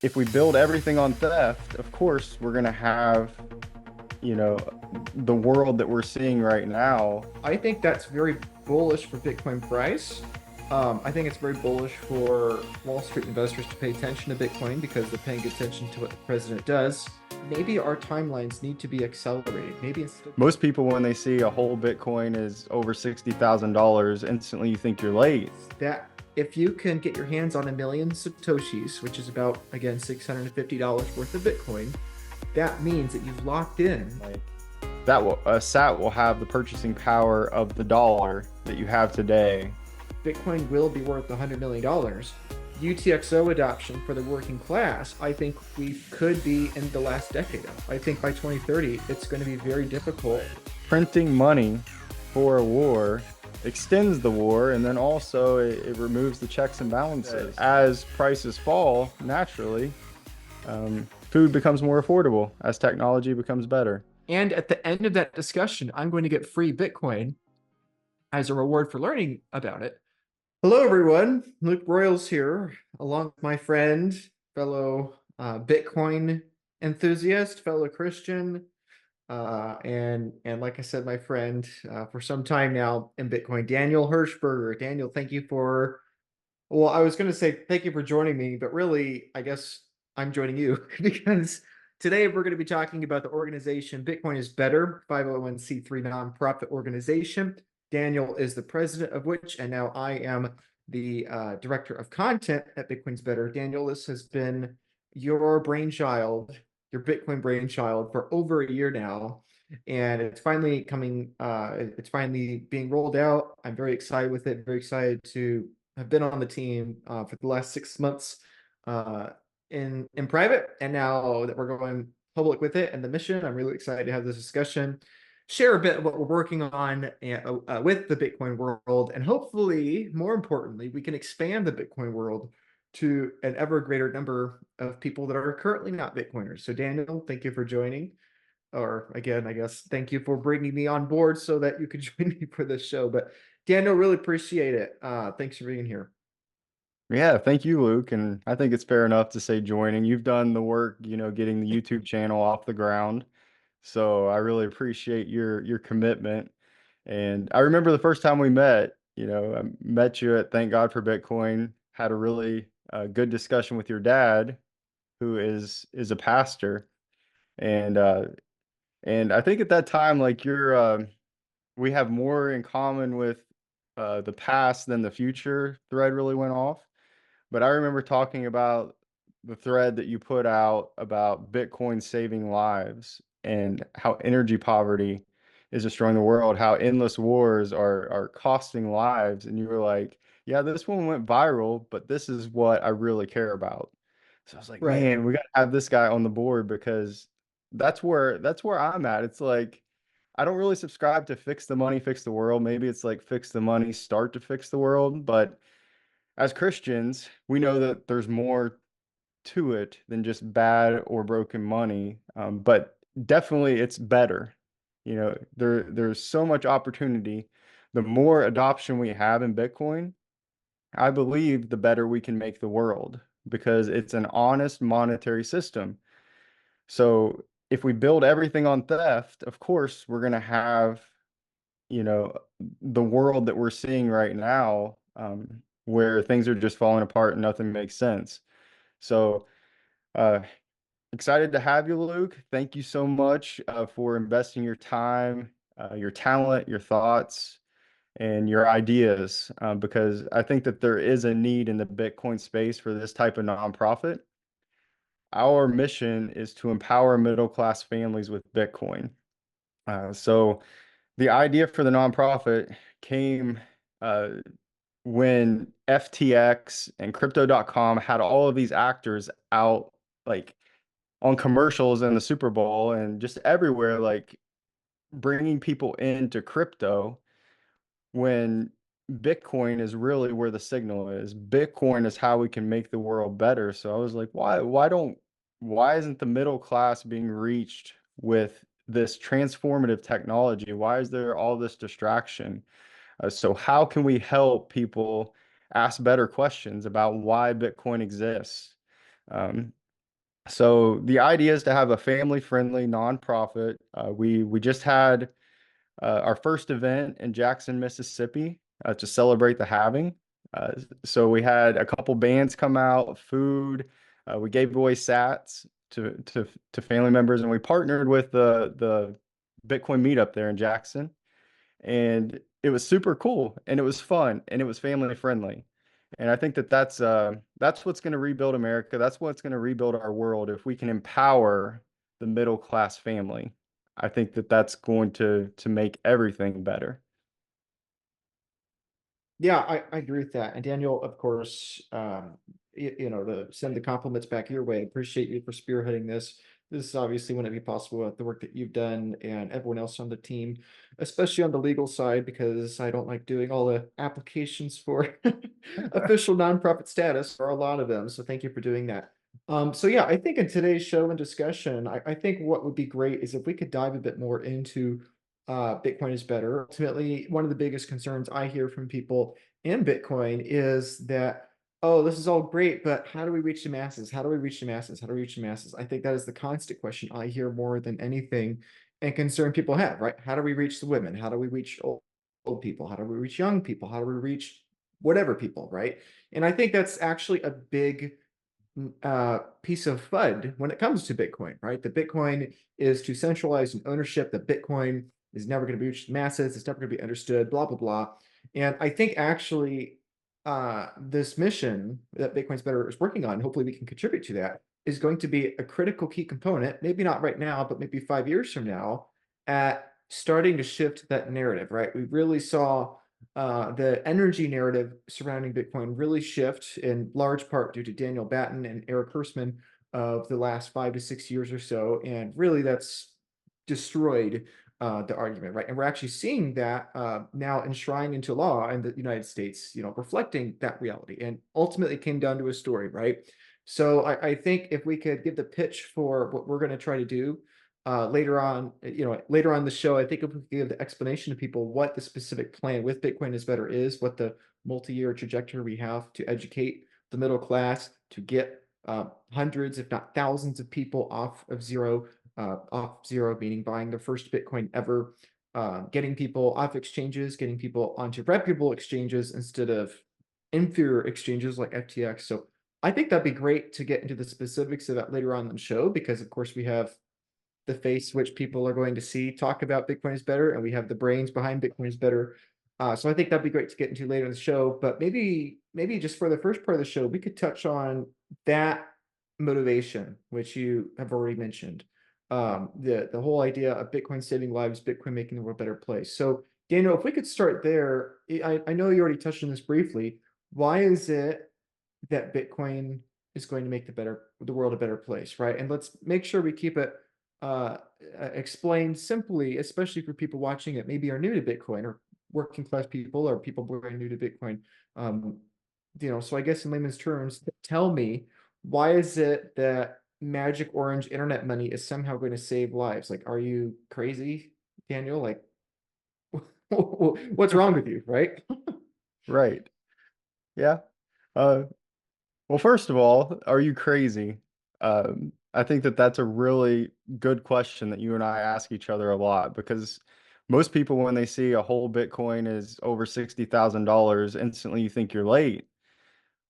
if we build everything on theft, of course, we're going to have, you know, the world that we're seeing right now. I think that's very bullish for Bitcoin price. I think it's very bullish for Wall Street investors to pay attention to Bitcoin because they're paying attention to what the president does. Maybe our timelines need to be accelerated. Maybe instead of Most people, when they see a whole Bitcoin is over $60,000, instantly you think you're late. that, if you can get your hands on 1 million Satoshis, which is about, again, $650 worth of Bitcoin, that means that you've locked in. Like that will a sat will have the purchasing power of the dollar that you have today. Bitcoin will be worth $100 million. UTXO adoption for the working class, I think we could be in the last decade of. I think by 2030, it's going to be very difficult. Printing money for a war extends the war, and then also it removes the checks and balances. As prices fall, naturally, food becomes more affordable as technology becomes better. And at the end of that discussion, I'm going to get free Bitcoin as a reward for learning about it. Hello, everyone. Luke Broyles here, along with my friend, fellow Bitcoin enthusiast, fellow Christian, and like I said, my friend for some time now in Bitcoin, Daniel HERSHBERGER. Daniel, thank you for. Well, I was going to say thank you for joining me, but really, I guess I'm joining you because today we're going to be talking about the organization Bitcoin is Better, 501c3 nonprofit organization. Daniel is the president of which, and now I am the director of content at Bitcoin's Better. Daniel, this has been your brainchild, your Bitcoin brainchild for over a year now, and it's finally coming. It's finally being rolled out. I'm very excited with it. Very excited to have been on the team for the last 6 months in private, and now that we're going public with it and the mission, I'm really excited to have this discussion, share a bit of what we're working on with the Bitcoin world, and hopefully, more importantly, we can expand the Bitcoin world to an ever greater number of people that are currently not Bitcoiners. So, Daniel, thank you for joining. Or again, I guess thank you for bringing me on board so that you could join me for this show. But Daniel, really appreciate it. Thanks for being here. Yeah, thank you, Luke. And I think it's fair enough to say joining. You've done the work, getting the YouTube channel off the ground. So I really appreciate your commitment. And I remember the first time we met, I met you at Thank God for Bitcoin, had a really good discussion with your dad, who is a pastor. And I think at that time, like we have more in common with the past than the future thread really went off. But I remember talking about the thread that you put out about Bitcoin saving lives and how energy poverty is destroying the world, how endless wars are costing lives. And you were like, yeah, this one went viral, but this is what I really care about. So I was like, Right. man, we got to have this guy on the board because that's where I'm at. It's like I don't really subscribe to fix the money, fix the world. Maybe it's like fix the money, start to fix the world, but as Christians, we know that there's more to it than just bad or broken money. But definitely it's better. There's so much opportunity. The more adoption we have in Bitcoin, I believe the better we can make the world because it's an honest monetary system. So if we build everything on theft, of course, we're going to have, you know, the world that we're seeing right now, where things are just falling apart and nothing makes sense. So, uh, excited to have you, Luke. Thank you so much for investing your time, your talent, your thoughts, and your ideas, because I think that there is a need in the Bitcoin space for this type of nonprofit. Our mission is to empower middle class families with Bitcoin. So the idea for the nonprofit came uh, when FTX and crypto.com had all of these actors out, like on commercials and the Super Bowl and just everywhere, like bringing people into crypto when Bitcoin is really where the signal is. Bitcoin is how we can make the world better. So I was like, why isn't the middle class being reached with this transformative technology? Why is there all this distraction? So how can we help people ask better questions about why Bitcoin exists? Um, So the idea is to have a family-friendly nonprofit. We just had our first event in Jackson, Mississippi, to celebrate the halving. Uh, so we had a couple bands come out, food. We gave away sats to family members, and we partnered with the Bitcoin meetup there in Jackson, and it was super cool, and it was fun, and it was family friendly. And I think that that's what's going to rebuild America. That's what's going to rebuild our world if we can empower the middle class family. I think that that's going to make everything better. Yeah, I agree with that. And Daniel, of course, to send the compliments back your way. Appreciate you for spearheading this. This obviously wouldn't be possible without the work that you've done and everyone else on the team, especially on the legal side, because I don't like doing all the applications for official nonprofit status for a lot of them. So thank you for doing that. So yeah, I think in today's show and discussion, I think what would be great is if we could dive a bit more into Bitcoin is better. Ultimately, one of the biggest concerns I hear from people in Bitcoin is that, oh, this is all great, but how do we reach the masses? How do we reach the masses? How do we reach the masses? I think that is the constant question I hear more than anything and concern people have, right? How do we reach the women? How do we reach old people? How do we reach young people? How do we reach whatever people, right? And I think that's actually a big piece of FUD when it comes to Bitcoin, right? The Bitcoin is too centralized in ownership. The Bitcoin is never going to be reached masses. It's never going to be understood, blah, blah, blah. And I think actually this mission that Bitcoin's Better is working on, hopefully we can contribute to that, is going to be a critical key component, maybe not right now, but maybe 5 years from now, at starting to shift that narrative, right? We really saw the energy narrative surrounding Bitcoin really shift in large part due to Daniel Batten and Eric Hirschman of the last 5 to 6 years or so. And really that's destroyed the argument, right? And we're actually seeing that now enshrined into law in the United States, reflecting that reality. And ultimately it came down to a story, right? So I think if we could give the pitch for what we're going to try to do later on, later on the show, I think if we could give the explanation to people what the specific plan with Bitcoin is better is, what the multi-year trajectory we have to educate the middle class to get hundreds, if not thousands of people off zero, meaning buying their first Bitcoin ever, getting people off exchanges, getting people onto reputable exchanges instead of inferior exchanges like FTX. So I think that'd be great to get into the specifics of that later on in the show, because of course we have the face which people are going to see talk about Bitcoin is better, and we have the brains behind Bitcoin is better. So I think that'd be great to get into later in the show. But maybe just for the first part of the show, we could touch on that motivation, which you have already mentioned. The whole idea of Bitcoin saving lives, Bitcoin making the world a better place. So Daniel, if we could start there, I know you already touched on this briefly. Why is it that Bitcoin is going to make the world a better place, right? And let's make sure we keep it explained simply, especially for people watching it maybe are new to Bitcoin or working class people or people brand new to Bitcoin. Um, so I guess in layman's terms, tell me, why is it that magic orange internet money is somehow going to save lives? Like, are you crazy, Daniel? Like, what's wrong with you, right? Right. Yeah. Uh, well, first of all, are you crazy? I think that that's a really good question that you and I ask each other a lot, because most people, when they see a whole Bitcoin is over $60,000, instantly you think you're late.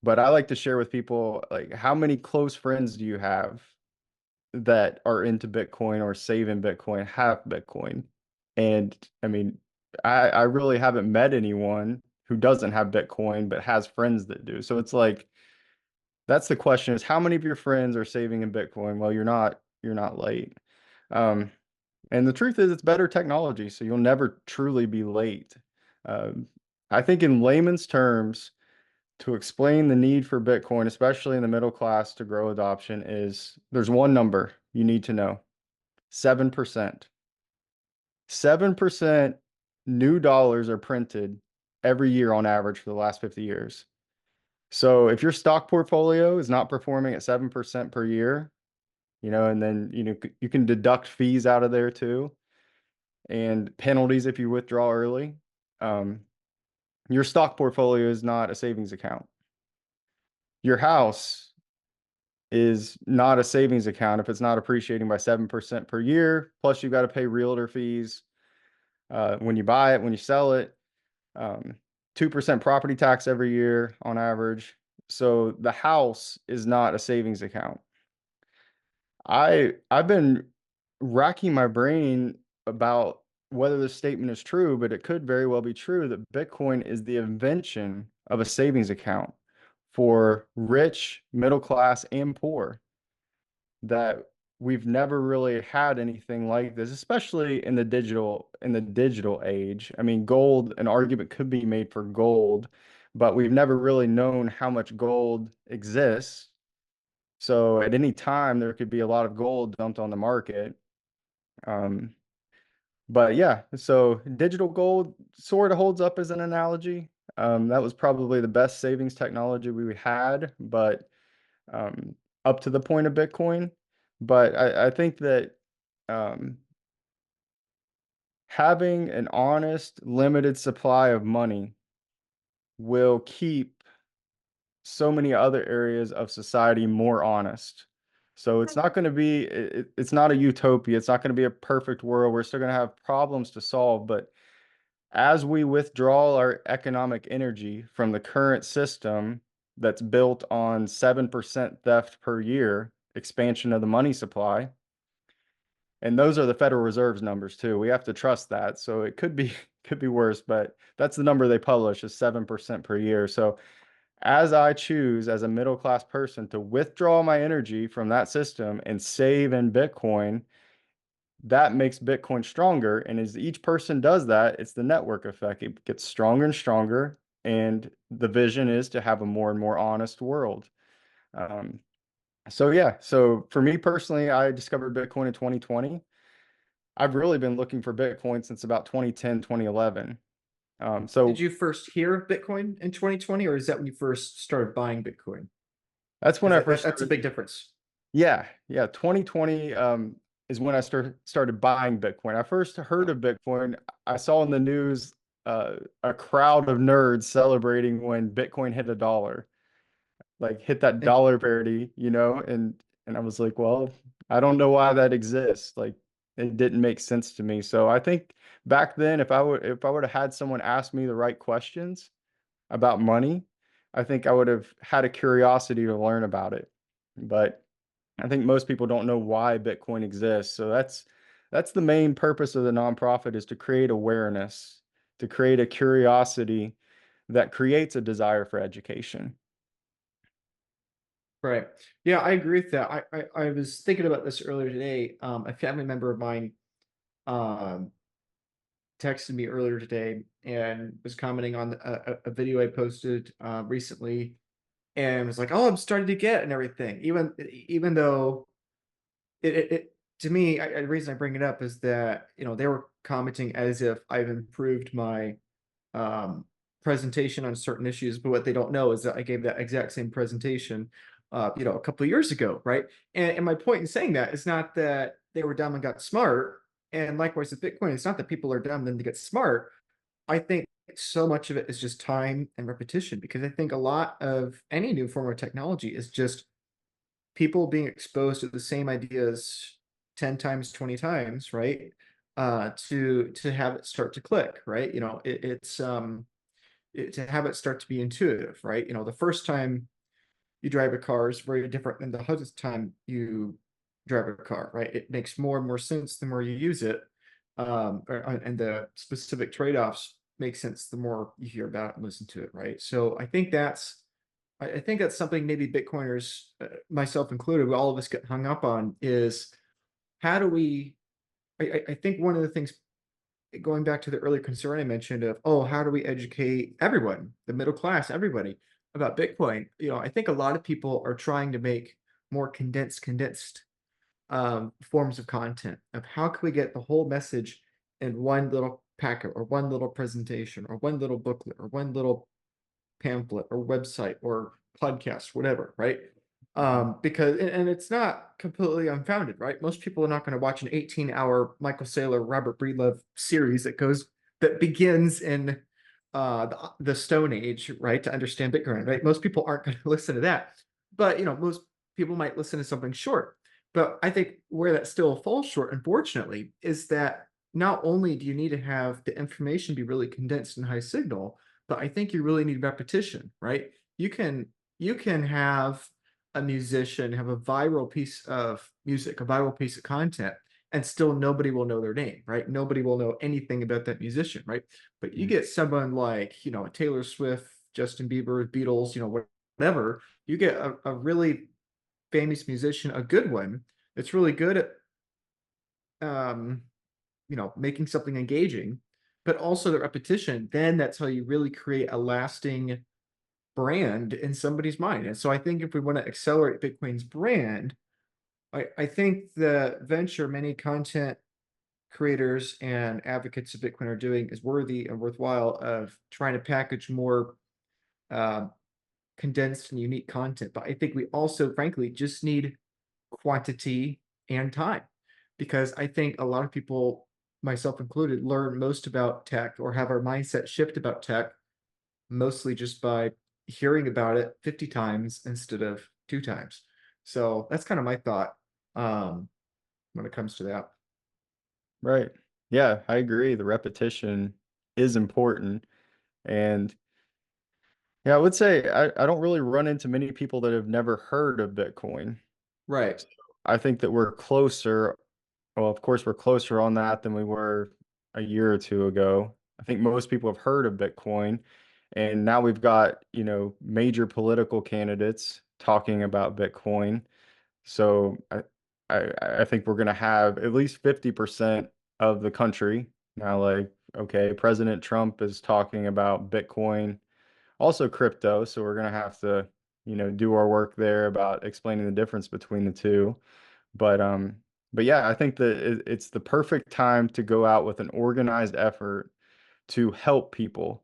But I like to share with people, like, how many close friends do you have that are into Bitcoin or save in Bitcoin, have Bitcoin? And I mean, I really haven't met anyone who doesn't have Bitcoin but has friends that do. So it's like, that's the question, is how many of your friends are saving in Bitcoin? Well, you're not late. Um, and the truth is it's better technology, so you'll never truly be late. Um, I think in layman's terms, to explain the need for Bitcoin, especially in the middle class to grow adoption, is there's one number you need to know: 7%. 7% new dollars are printed every year on average for the last 50 years. So if your stock portfolio is not performing at 7% per year, and then you can deduct fees out of there too, and penalties if you withdraw early. Um, your stock portfolio is not a savings account. Your house is not a savings account if it's not appreciating by 7% per year. Plus, you've got to pay realtor fees when you buy it, when you sell it, 2% property tax every year on average. So the house is not a savings account. I've been racking my brain about whether this statement is true, but it could very well be true that Bitcoin is the invention of a savings account for rich, middle class, and poor. That we've never really had anything like this, especially in the digital age. I mean, gold, an argument could be made for gold, but we've never really known how much gold exists. So at any time, there could be a lot of gold dumped on the market. Um, but yeah, so digital gold sort of holds up as an analogy. That was probably the best savings technology we had, but um, up to the point of Bitcoin. But I think that um, having an honest, limited supply of money will keep so many other areas of society more honest. So it's not going to be, it's not a utopia. It's not going to be a perfect world. We're still going to have problems to solve. But as we withdraw our economic energy from the current system that's built on 7% theft per year, expansion of the money supply, and those are the Federal Reserve's numbers too. We have to trust that. So it could be could be worse, but that's the number they publish is 7% per year. So as I choose as a middle class person to withdraw my energy from that system and save in Bitcoin, that makes Bitcoin stronger. And as each person does that, it's the network effect. It gets stronger and stronger. And the vision is to have a more and more honest world. Um, so yeah, so for me personally, I discovered Bitcoin in 2020. I've really been looking for Bitcoin since about 2010, 2011. Did So you first hear of Bitcoin in 2020, or is that when you first started buying Bitcoin? that's when Because I first that's a started. big difference. Yeah, yeah. 2020 is when I started buying Bitcoin. I first heard of Bitcoin. I saw in the news a crowd of nerds celebrating when Bitcoin hit a dollar, like hit that And dollar parity, and I was like, well, I don't know why that exists. Like it didn't make sense to me. So I think back then, if I would have had someone ask me the right questions about money, I think I would have had a curiosity to learn about it. But I think most people don't know why Bitcoin exists. So that's the main purpose of the nonprofit is to create awareness, to create a curiosity that creates a desire for education. right. Yeah, I agree with that. I was thinking about this earlier today. A family member of mine um texted me earlier today and was commenting on a video I posted recently, and was like, "Oh, I'm starting to get and everything." Even though it to me, the reason I bring it up is that they were commenting as if I've improved my um, presentation on certain issues, but what they don't know is that I gave that exact same presentation, a couple of years ago, right? And my point in saying that is not that they were dumb and got smart. And likewise with Bitcoin, it's not that people are dumb then to get smart. I think so much of it is just time and repetition, because I think a lot of any new form of technology is just people being exposed to the same ideas 10 times, 20 times, right? To have it start to click, right? To have it start to be intuitive, right? The first time you drive a car is very different than the 100th time you drive a car, right? It makes more and more sense the more you use it. And the specific trade-offs make sense the more you hear about it and listen to it, right? So I think that's something maybe Bitcoiners, myself included, all of us get hung up on is how do we, I think one of the things, going back to the earlier concern I mentioned of, oh, how do we educate everyone, the middle class, everybody about Bitcoin? I think a lot of people are trying to make more condensed forms of content of how can we get the whole message in one little packet or one little presentation or one little booklet or one little pamphlet or website or podcast, whatever, right? Because and it's not completely unfounded, right? Most people are not going to watch an 18-hour Michael Saylor, Robert Breedlove series that begins in the Stone Age, right, to understand Bitcoin, right? Most people aren't going to listen to that, but most people might listen to something short. But I think where that still falls short, unfortunately, is that not only do you need to have the information be really condensed and high signal, but I think you really need repetition, right? You can you can have a musician have a viral piece of music, a viral piece of content, and still nobody will know their name, right? Nobody will know anything about that musician, right? But you Mm. get someone like, Taylor Swift, Justin Bieber, Beatles, whatever, you get a really famous musician, a good one, that's really good at um, making something engaging, but also the repetition, then that's how you really create a lasting brand in somebody's mind. And so I think if we want to accelerate Bitcoin's brand, I think the venture many content creators and advocates of Bitcoin are doing is worthy and worthwhile of trying to package more uh, condensed and unique content. But I think we also, frankly, just need quantity and time, because I think a lot of people, myself included, learn most about tech or have our mindset shift about tech mostly just by hearing about it 50 times instead of 2 times. So that's kind of my thought um, when it comes to that. Right. Yeah, I agree. The repetition is important. And yeah, I would say I don't really run into many people that have never heard of Bitcoin. Right. So I think that we're closer. Well, of course, we're closer on that than we were a year or two ago. I think most people have heard of Bitcoin. And now we've got, major political candidates talking about Bitcoin. So I think we're going to have at least 50% of the country now, like, okay, President Trump is talking about Bitcoin, also crypto. So we're going to have to, do our work there about explaining the difference between the two. But um, but yeah, I think that it's the perfect time to go out with an organized effort to help people,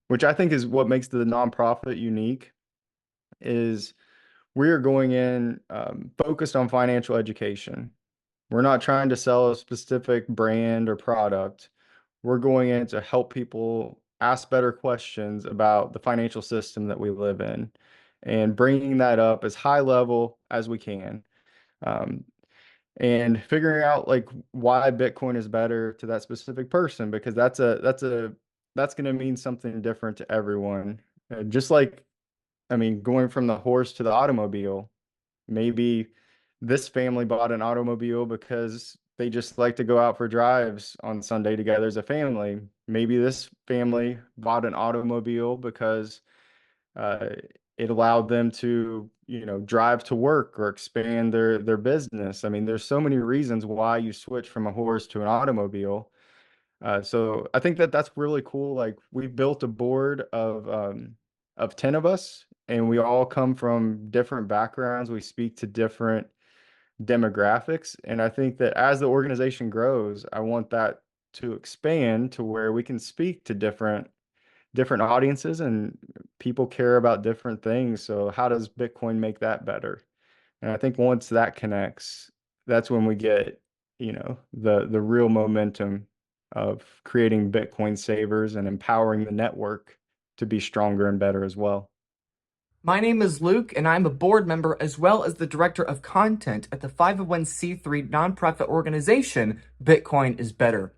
which I think is what makes the nonprofit unique. Is we are going in focused on financial education. We're not trying to sell a specific brand or product. We're going in to help people ask better questions about the financial system that we live in and bringing that up as high level as we can. Um, and figuring out like why Bitcoin is better to that specific person, because that's going to mean something different to everyone. Just like, I mean, going from the horse to the automobile, maybe this family bought an automobile because they just like to go out for drives on Sunday together as a family. Maybe this family bought an automobile because uh, it allowed them to, drive to work or expand their business. I mean, there's so many reasons why you switch from a horse to an automobile. So I think that that's really cool. Like we've built a board of 10 of us, and we all come from different backgrounds. We speak to different demographics, and I think that as the organization grows, I want that to expand to where we can speak to different audiences, and people care about different things. So how does Bitcoin make that better? And I think once that connects, that's when we get, the real momentum of creating Bitcoin savers and empowering the network to be stronger and better as well. My name is Luke, and I'm a board member as well as the director of content at the 501c3 nonprofit organization Bitcoin is Better.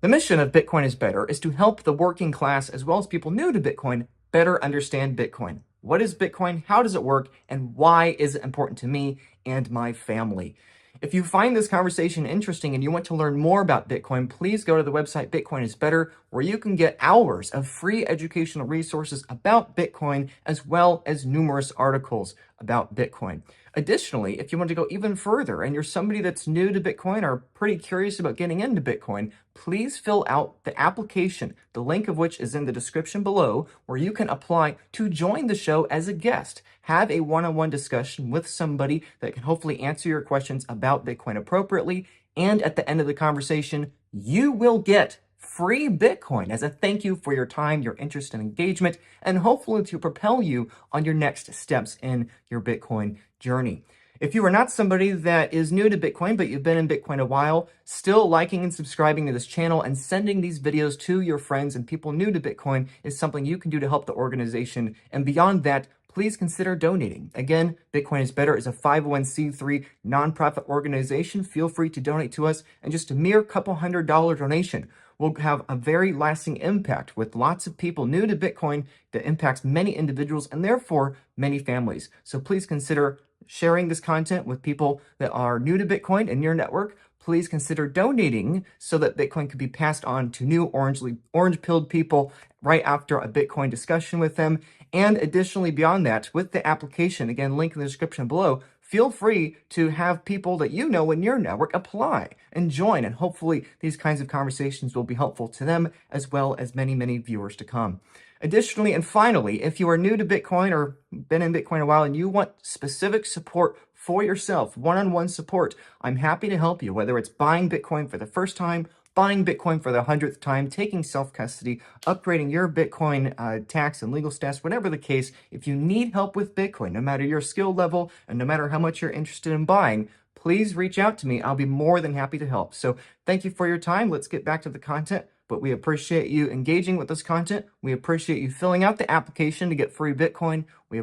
The mission of Bitcoin is Better is to help the working class as well as people new to Bitcoin better understand Bitcoin. What is Bitcoin? How does it work? And why is it important to me and my family? If you find this conversation interesting and you want to learn more about Bitcoin, please go to the website Bitcoin is Better, where you can get hours of free educational resources about Bitcoin, as well as numerous articles about Bitcoin. Additionally, if you want to go even further and you're somebody that's new to Bitcoin or pretty curious about getting into Bitcoin, please fill out the application, the link of which is in the description below, where you can apply to join the show as a guest. Have a one-on-one discussion with somebody that can hopefully answer your questions about Bitcoin appropriately. And at the end of the conversation, you will get free Bitcoin as a thank you for your time, your interest, and engagement, and hopefully to propel you on your next steps in your Bitcoin journey. If you are not somebody that is new to Bitcoin, but you've been in Bitcoin a while, still liking and subscribing to this channel and sending these videos to your friends and people new to Bitcoin is something you can do to help the organization. And beyond that, please consider donating. Again, Bitcoin is Better is a 501c3 nonprofit organization. Feel free to donate to us, and just a mere couple $100 donation will have a very lasting impact with lots of people new to Bitcoin that impacts many individuals and therefore many families. So please consider sharing this content with people that are new to Bitcoin in your network. Please consider donating so that Bitcoin could be passed on to new orange-pilled people right after a Bitcoin discussion with them. And additionally, beyond that, with the application, again, link in the description below, feel free to have people that you know in your network apply and join. And hopefully these kinds of conversations will be helpful to them as well as many, many viewers to come. Additionally, and finally, if you are new to Bitcoin or been in Bitcoin a while and you want specific support for yourself, one-on-one support, I'm happy to help you, whether it's buying Bitcoin for the first time, buying Bitcoin for the 100th time, taking self-custody, upgrading your Bitcoin tax and legal status, whatever the case. If you need help with Bitcoin, no matter your skill level and no matter how much you're interested in buying, please reach out to me. I'll be more than happy to help. So thank you for your time. Let's get back to the content. But we appreciate you engaging with this content. We appreciate you filling out the application to get free Bitcoin. We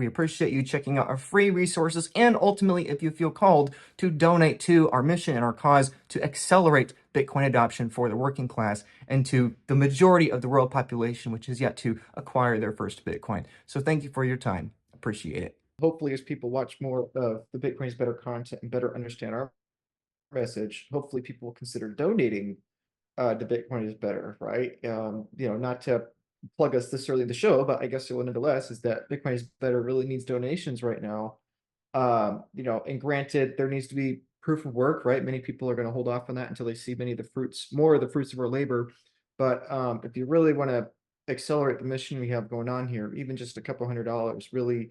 appreciate you checking out our free resources. And ultimately, if you feel called to donate to our mission and our cause to accelerate Bitcoin adoption for the working class and to the majority of the world population, which is yet to acquire their first Bitcoin. So thank you for your time. Appreciate it. Hopefully, as people watch more of the Bitcoin is Better content and better understand our message, hopefully people will consider donating to Bitcoin is Better, right? Not to plug us this early in the show, but I guess nonetheless is that Bitcoin is Better really needs donations right now. And granted, there needs to be proof of work, right? Many people are going to hold off on that until they see more of the fruits of our labor. But if you really want to accelerate the mission we have going on here, even just a couple $100 really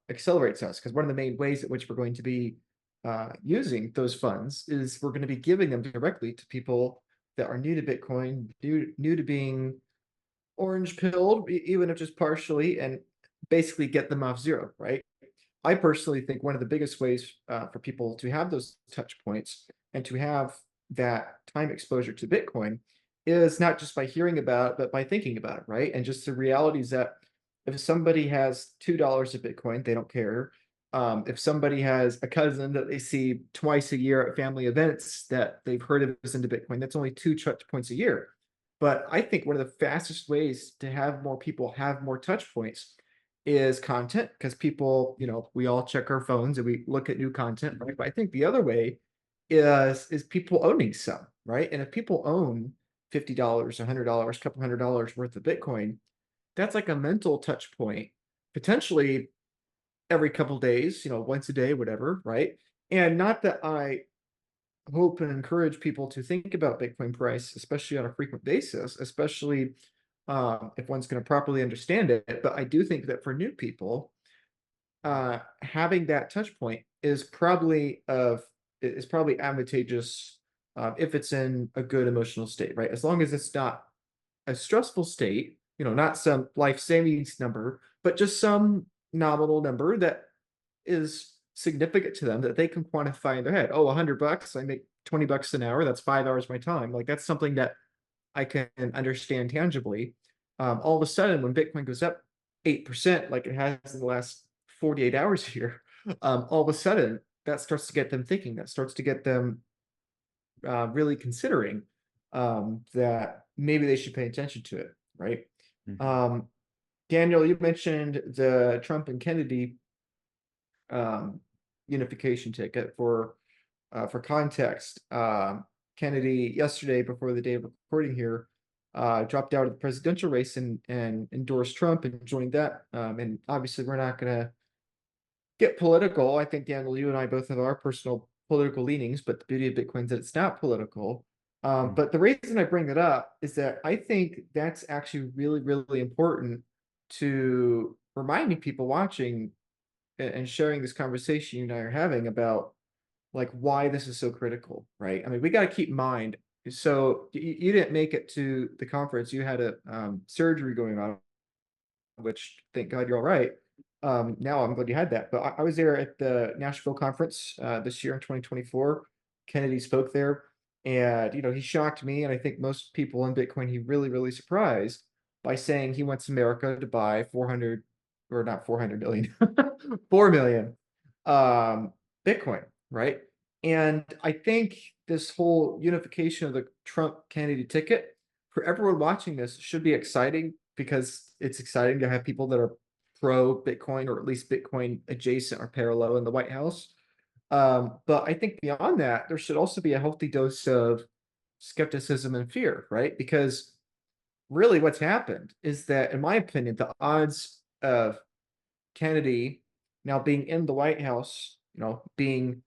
accelerates us, because one of the main ways in which we're going to be using those funds is we're going to be giving them directly to people that are new to Bitcoin, new to being orange pilled, even if just partially, and basically get them off zero, right? I personally think one of the biggest ways for people to have those touch points and to have that time exposure to Bitcoin is not just by hearing about it, but by thinking about it, right? And just the reality is that if somebody has $2 of Bitcoin, they don't care. If somebody has a cousin that they see twice a year at family events that they've heard of is into Bitcoin, that's only 2 touch points a year. But I think one of the fastest ways to have more people have more touch points is content, because people, we all check our phones and we look at new content, right? But I think the other way is people owning some, right? And if people own $50, $100, couple $100 worth of Bitcoin, that's like a mental touch point, potentially every couple days, once a day, whatever, right? And not that I hope and encourage people to think about Bitcoin price, especially on a frequent basis, especially if one's going to properly understand it. But I do think that for new people, having that touch point is probably advantageous if it's in a good emotional state, right? As long as it's not a stressful state, not some life savings number, but just some nominal number that is significant to them that they can quantify in their head. Oh, $100, I make $20 an hour. That's 5 hours of my time. Like, that's something that I can understand tangibly. All of a sudden, when Bitcoin goes up 8%, like it has in the last 48 hours here, all of a sudden that starts to get them thinking. That starts to get them really considering that maybe they should pay attention to it, right? Mhm. Daniel, you mentioned the Trump and Kennedy unification ticket. For context, Kennedy yesterday, before the day of recording here, dropped out of the presidential race and endorsed Trump and joined that. And obviously, we're not going to get political. I think, Daniel, you and I both have our personal political leanings, but the beauty of Bitcoin is that it's not political. But the reason I bring that up is that I think that's actually really, really important to reminding people watching and sharing this conversation you and I are having about like why this is so critical, right? I mean, we got to keep in mind. So you didn't make it to the conference. You had a surgery going on, which thank God you're all right. Now I'm glad you had that. But I was there at the Nashville conference this year in 2024. Kennedy spoke there, and he shocked me, and I think most people in Bitcoin he really, really surprised by saying he wants America to buy 400 or not 400 million, 4 million Bitcoin, right? And I think this whole unification of the Trump Kennedy ticket for everyone watching this should be exciting, because it's exciting to have people that are pro Bitcoin, or at least Bitcoin adjacent or parallel in the White House. But I think beyond that, there should also be a healthy dose of skepticism and fear, right? Because really what's happened is that, in my opinion, the odds of Kennedy now being in the White House, being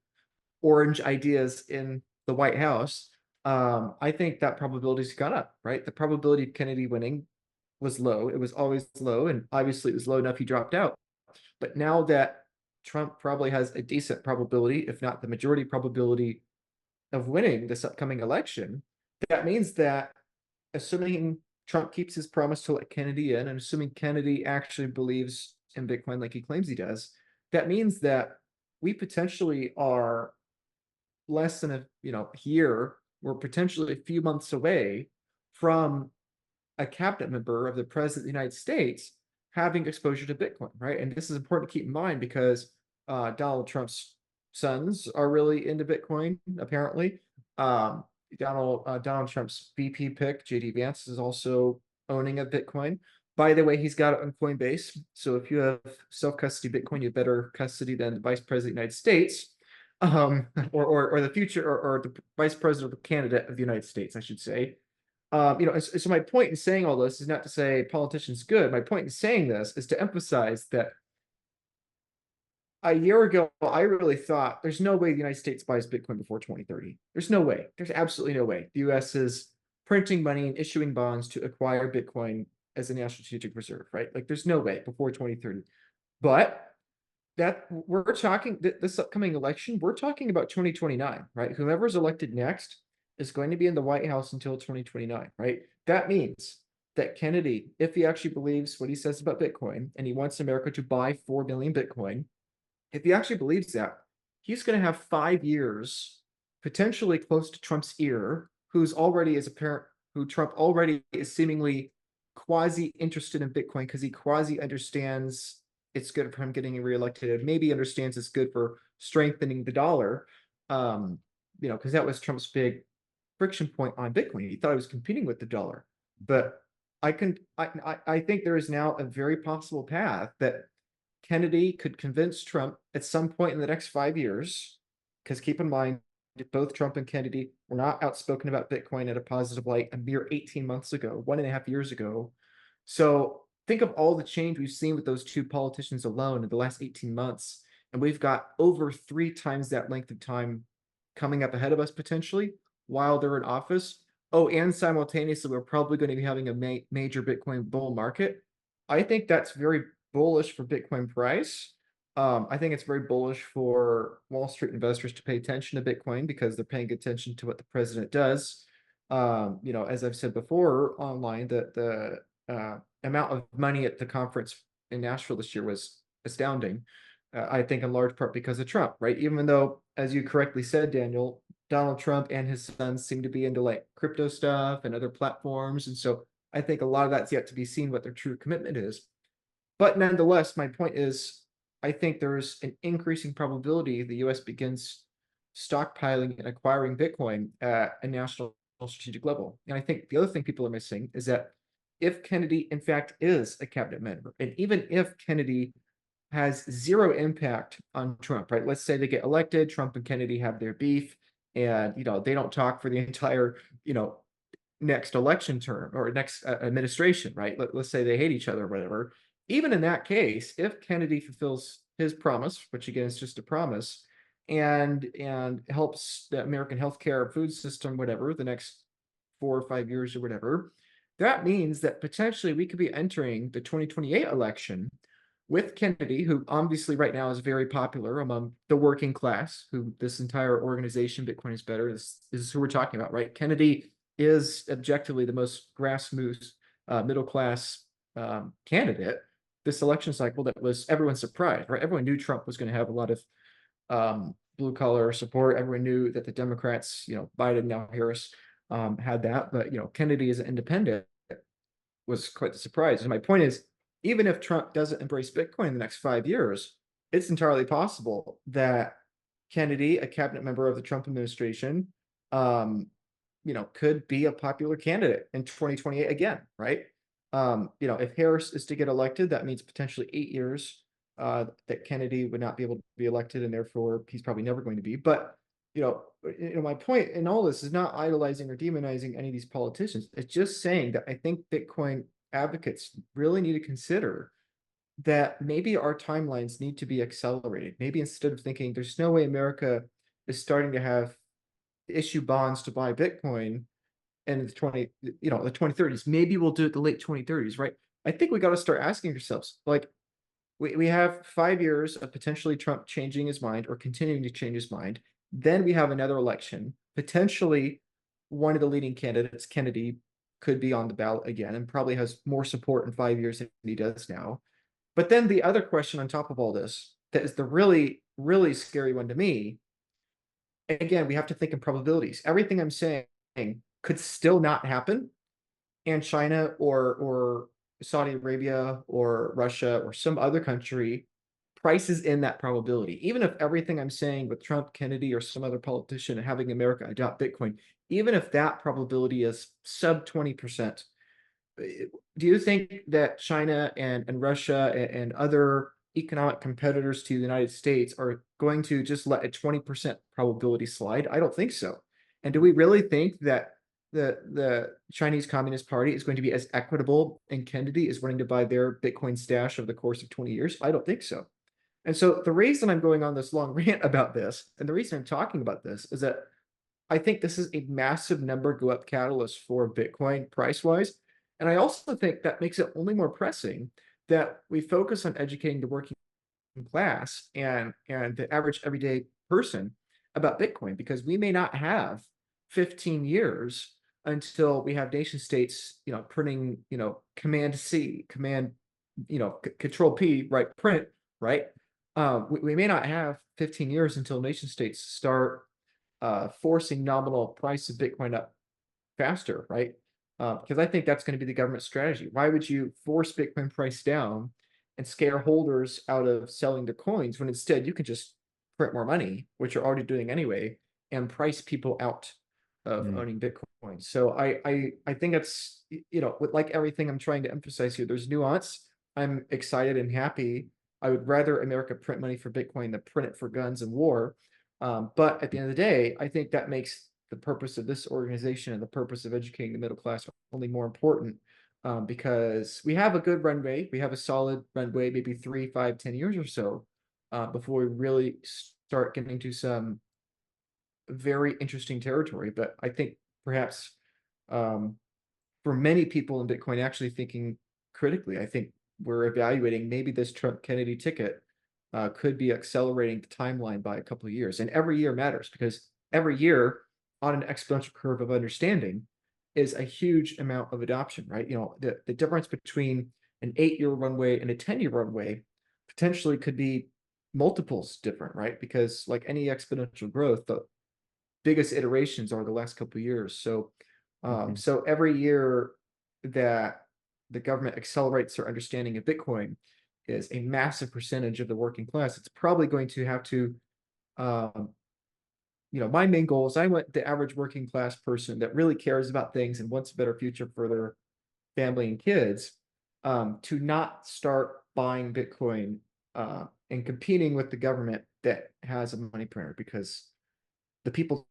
orange ideas in the White House, I think that probability's gone up, right? The probability of Kennedy winning was low. It was always low, and obviously it was low enough he dropped out. But now that Trump probably has a decent probability, if not the majority probability, of winning this upcoming election, that means that, assuming Trump keeps his promise to let Kennedy in, and assuming Kennedy actually believes in Bitcoin like he claims he does, that means that we potentially are less than a year, we're potentially a few months away from a cabinet member of the president of the United States having exposure to Bitcoin, right? And this is important to keep in mind, because Donald Trump's sons are really into Bitcoin, apparently. Donald Trump's VP pick, JD Vance, is also owning a Bitcoin. By the way, he's got it on Coinbase. So if you have self-custody Bitcoin, you have better custody than the Vice President of the United States, or the future, or the Vice President of the candidate of the United States, I should say. So my point in saying all this is not to say politicians good. My point in saying this is to emphasize that a year ago, I really thought there's no way the United States buys Bitcoin before 2030. There's no way. There's absolutely no way. The US is printing money and issuing bonds to acquire Bitcoin as a national strategic reserve, right? Like, there's no way before 2030. But that we're talking this upcoming election, we're talking about 2029, right? Whoever's elected next is going to be in the White House until 2029, right? That means that Kennedy, if he actually believes what he says about Bitcoin, and he wants America to buy 4 million Bitcoin, if he actually believes that, he's going to have 5 years, potentially close to Trump's ear, who Trump already is seemingly quasi interested in Bitcoin, because he quasi understands it's good for him getting reelected, and maybe understands it's good for strengthening the dollar. Because that was Trump's big friction point on Bitcoin. He thought he was competing with the dollar. But I think there is now a very possible path that Kennedy could convince Trump at some point in the next 5 years, because keep in mind, both Trump and Kennedy were not outspoken about Bitcoin at a positive light a mere 18 months ago, 1.5 years ago. So think of all the change we've seen with those two politicians alone in the last 18 months. And we've got over 3 times that length of time coming up ahead of us potentially while they're in office. Oh, and simultaneously, we're probably going to be having a major Bitcoin bull market. I think that's very bullish for Bitcoin price. I think it's very bullish for Wall Street investors to pay attention to Bitcoin, because they're paying attention to what the president does. As I've said before online, the amount of money at the conference in Nashville this year was astounding. I think in large part because of Trump, right? Even though, as you correctly said, Daniel, Donald Trump and his sons seem to be into like crypto stuff and other platforms. And so I think a lot of that's yet to be seen what their true commitment is. But nonetheless, my point is, I think there's an increasing probability the US begins stockpiling and acquiring Bitcoin at a national strategic level. And I think the other thing people are missing is that if Kennedy, in fact, is a cabinet member, and even if Kennedy has zero impact on Trump, right? Let's say they get elected, Trump and Kennedy have their beef, and they don't talk for the entire next election term or next administration, right? Let's say they hate each other or whatever. Even in that case, if Kennedy fulfills his promise, which again is just a promise, and helps the American healthcare food system, whatever, the next 4 or 5 years or whatever, that means that potentially we could be entering the 2028 election with Kennedy, who obviously right now is very popular among the working class, who this entire organization, Bitcoin is Better, is who we're talking about, right? Kennedy is objectively the most grassroots, middle class candidate this election cycle that was everyone's surprised, right? Everyone knew Trump was going to have a lot of blue collar support. Everyone knew that the Democrats, Biden, now Harris, had that, but Kennedy as an independent was quite the surprise. And my point is, even if Trump doesn't embrace Bitcoin in the next 5 years, it's entirely possible that Kennedy, a cabinet member of the Trump administration, could be a popular candidate in 2028 again, right? If Harris is to get elected, that means potentially 8 years that Kennedy would not be able to be elected, and therefore he's probably never going to be. But my point in all this is not idolizing or demonizing any of these politicians. It's just saying that I think Bitcoin advocates really need to consider that maybe our timelines need to be accelerated. Maybe instead of thinking there's no way America is starting to have issue bonds to buy Bitcoin in the 2030s, maybe we'll do it the late 2030s, right? I think we got to start asking ourselves, like, we have 5 years of potentially Trump changing his mind or continuing to change his mind. Then we have another election. Potentially, one of the leading candidates, Kennedy, could be on the ballot again and probably has more support in 5 years than he does now. But then the other question on top of all this, that is the really, really scary one to me. Again, we have to think in probabilities. Everything I'm saying could still not happen, and China or Saudi Arabia or Russia or some other country prices in that probability. Even if everything I'm saying with Trump, Kennedy, or some other politician having America adopt Bitcoin, even if that probability is sub 20%, do you think that China and Russia and other economic competitors to the United States are going to just let a 20% probability slide? I don't think so. And do we really think that the Chinese Communist Party is going to be as equitable and Kennedy is wanting to buy their Bitcoin stash over the course of 20 years? I don't think so. And so the reason I'm going on this long rant about this, and the reason I'm talking about this, is that I think this is a massive number go up catalyst for Bitcoin price wise. And I also think that makes it only more pressing that we focus on educating the working class and the average everyday person about Bitcoin, because we may not have 15 years until we have nation states, printing, command C, command, control P, right, print, right? We may not have 15 years until nation states start forcing nominal price of Bitcoin up faster, right? Because I think that's going to be the government strategy. Why would you force Bitcoin price down and scare holders out of selling the coins when instead you can just print more money, which you're already doing anyway, and price people out of owning Bitcoin? So I think it's, with like everything I'm trying to emphasize here, there's nuance. I'm excited and happy. I would rather America print money for Bitcoin than print it for guns and war. But at the end of the day, I think that makes the purpose of this organization and the purpose of educating the middle class only more important, because we have a good runway. We have a solid runway, maybe 3, 5, 10 years or so, before we really start getting into some very interesting territory. But I think perhaps for many people in Bitcoin actually thinking critically, I think we're evaluating maybe this Trump Kennedy ticket could be accelerating the timeline by a couple of years. And every year matters, because every year on an exponential curve of understanding is a huge amount of adoption, right? The difference between an 8-year runway and a 10-year runway potentially could be multiples different, right? Because like any exponential growth, the biggest iterations are the last couple of years. So so every year that the government accelerates their understanding of Bitcoin is a massive percentage of the working class. It's probably going to have to, my main goal is I want the average working class person that really cares about things and wants a better future for their family and kids, to not start buying Bitcoin and competing with the government that has a money printer, because the people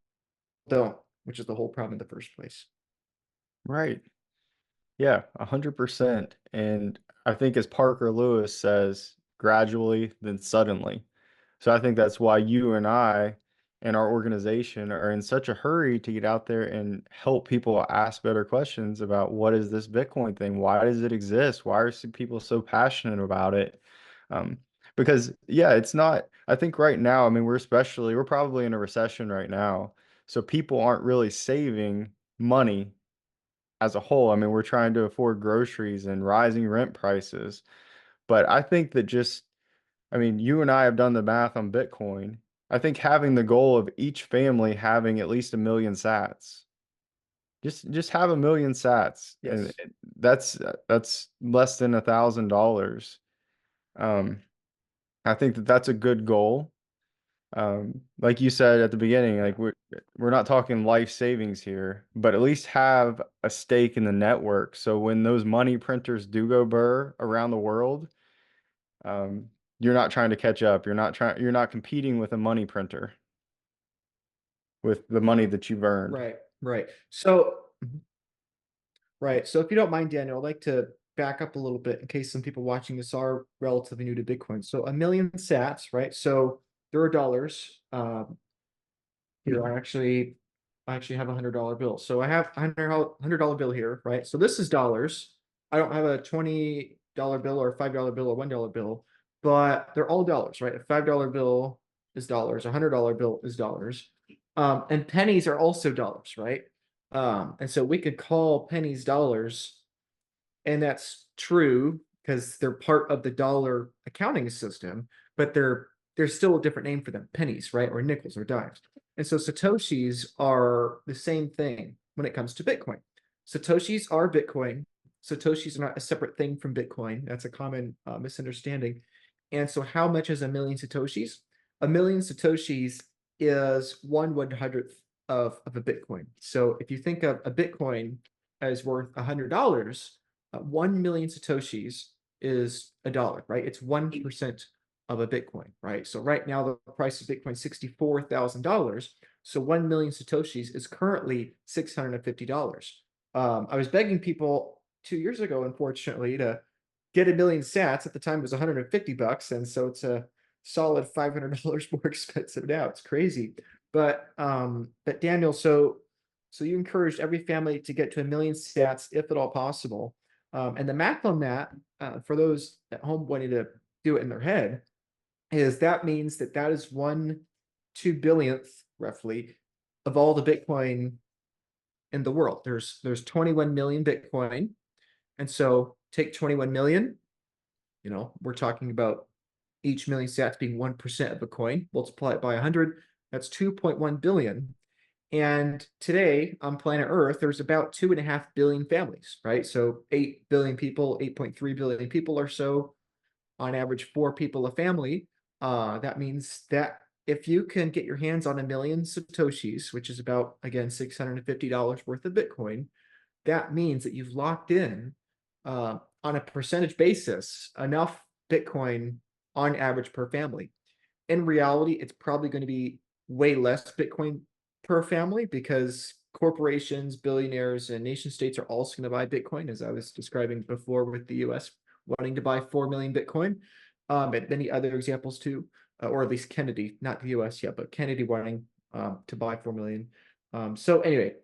don't, which is the whole problem in the first place. Right. Yeah, 100%. And I think as Parker Lewis says, gradually, then suddenly. So I think that's why you and I and our organization are in such a hurry to get out there and help people ask better questions about what is this Bitcoin thing? Why does it exist? Why are people so passionate about it? Um, because yeah, it's not, I think right now, I mean, we're probably in a recession right now. So people aren't really saving money as a whole. I mean, we're trying to afford groceries and rising rent prices. But I think that I mean, you and I have done the math on Bitcoin. I think having the goal of each family having at least 1 million sats Just have 1 million sats, and Yes. that's less than $1,000. Um, I think that that's a good goal. Like you said at the beginning, like we're not talking life savings here, but at least have a stake in the network. So when those money printers do go burr around the world, um, you're not trying to catch up. You're not competing with a money printer with the money that you've earned. Right, right. So, right. So if you don't mind, Daniel, I'd like to back up a little bit in case some people watching this are relatively new to Bitcoin. So 1 million sats, right? So there are dollars. Here, I actually have $100 bill. So I have $100 bill here, right? So this is dollars. I don't have a $20 bill or a $5 bill or $1 bill, but they're all dollars, right? A $5 bill is dollars, a $100 bill is dollars. And pennies are also dollars, right? And so we could call pennies dollars, and that's true because they're part of the dollar accounting system, but there's still a different name for them, pennies, right? Or nickels or dimes. And so Satoshis are the same thing when it comes to Bitcoin. Satoshis are Bitcoin. Satoshis are not a separate thing from Bitcoin. That's a common misunderstanding. And so, how much is 1 million Satoshis? 1 million Satoshis is 1/100th of a Bitcoin. So, if you think of a Bitcoin as worth $100, 1 million Satoshis is a dollar, right? It's 1% of a Bitcoin, right? So right now the price of Bitcoin is $64,000. So 1 million Satoshis is currently $650. I was begging people 2 years ago, unfortunately, to get 1 million sats. At the time, it was $150, and so it's a solid $500 more expensive now. It's crazy. But Daniel, so you encouraged every family to get to 1 million sats if at all possible. And the math on that, for those at home wanting to do it in their head, is that means that that is 1/2 billionth, roughly, of all the Bitcoin in the world. There's 21 million Bitcoin, and so take 21 million. We're talking about each million sats being 1% of a coin. Multiply it by 100. That's 2.1 billion. And today on planet Earth, there's about 2.5 billion families, right? So 8 billion people, 8.3 billion people or so, on average, 4 people a family. That means that if you can get your hands on 1 million Satoshis, which is about, again, $650 worth of Bitcoin, that means that you've locked in, on a percentage basis, enough Bitcoin on average per family. In reality, it's probably going to be way less Bitcoin per family because corporations, billionaires, and nation states are also going to buy Bitcoin, as I was describing before with the US wanting to buy 4 million Bitcoin, and many other examples too, or at least Kennedy, not the US yet, but Kennedy wanting to buy 4 million. So anyway,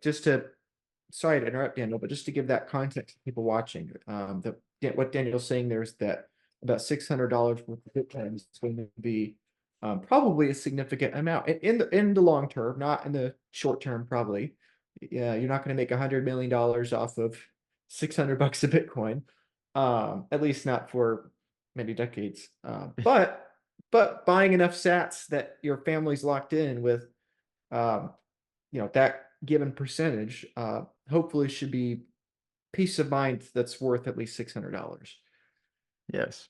sorry to interrupt, Daniel, but just to give that context to people watching, what Daniel's saying there is that about $600 worth of Bitcoin is going to be probably a significant amount in the long term, not in the short term, probably. Yeah, you're not going to make $100 million off of $600 a Bitcoin, at least not for many decades. But buying enough Sats that your family's locked in with, um, that given percentage, hopefully should be peace of mind that's worth at least $600. Yes.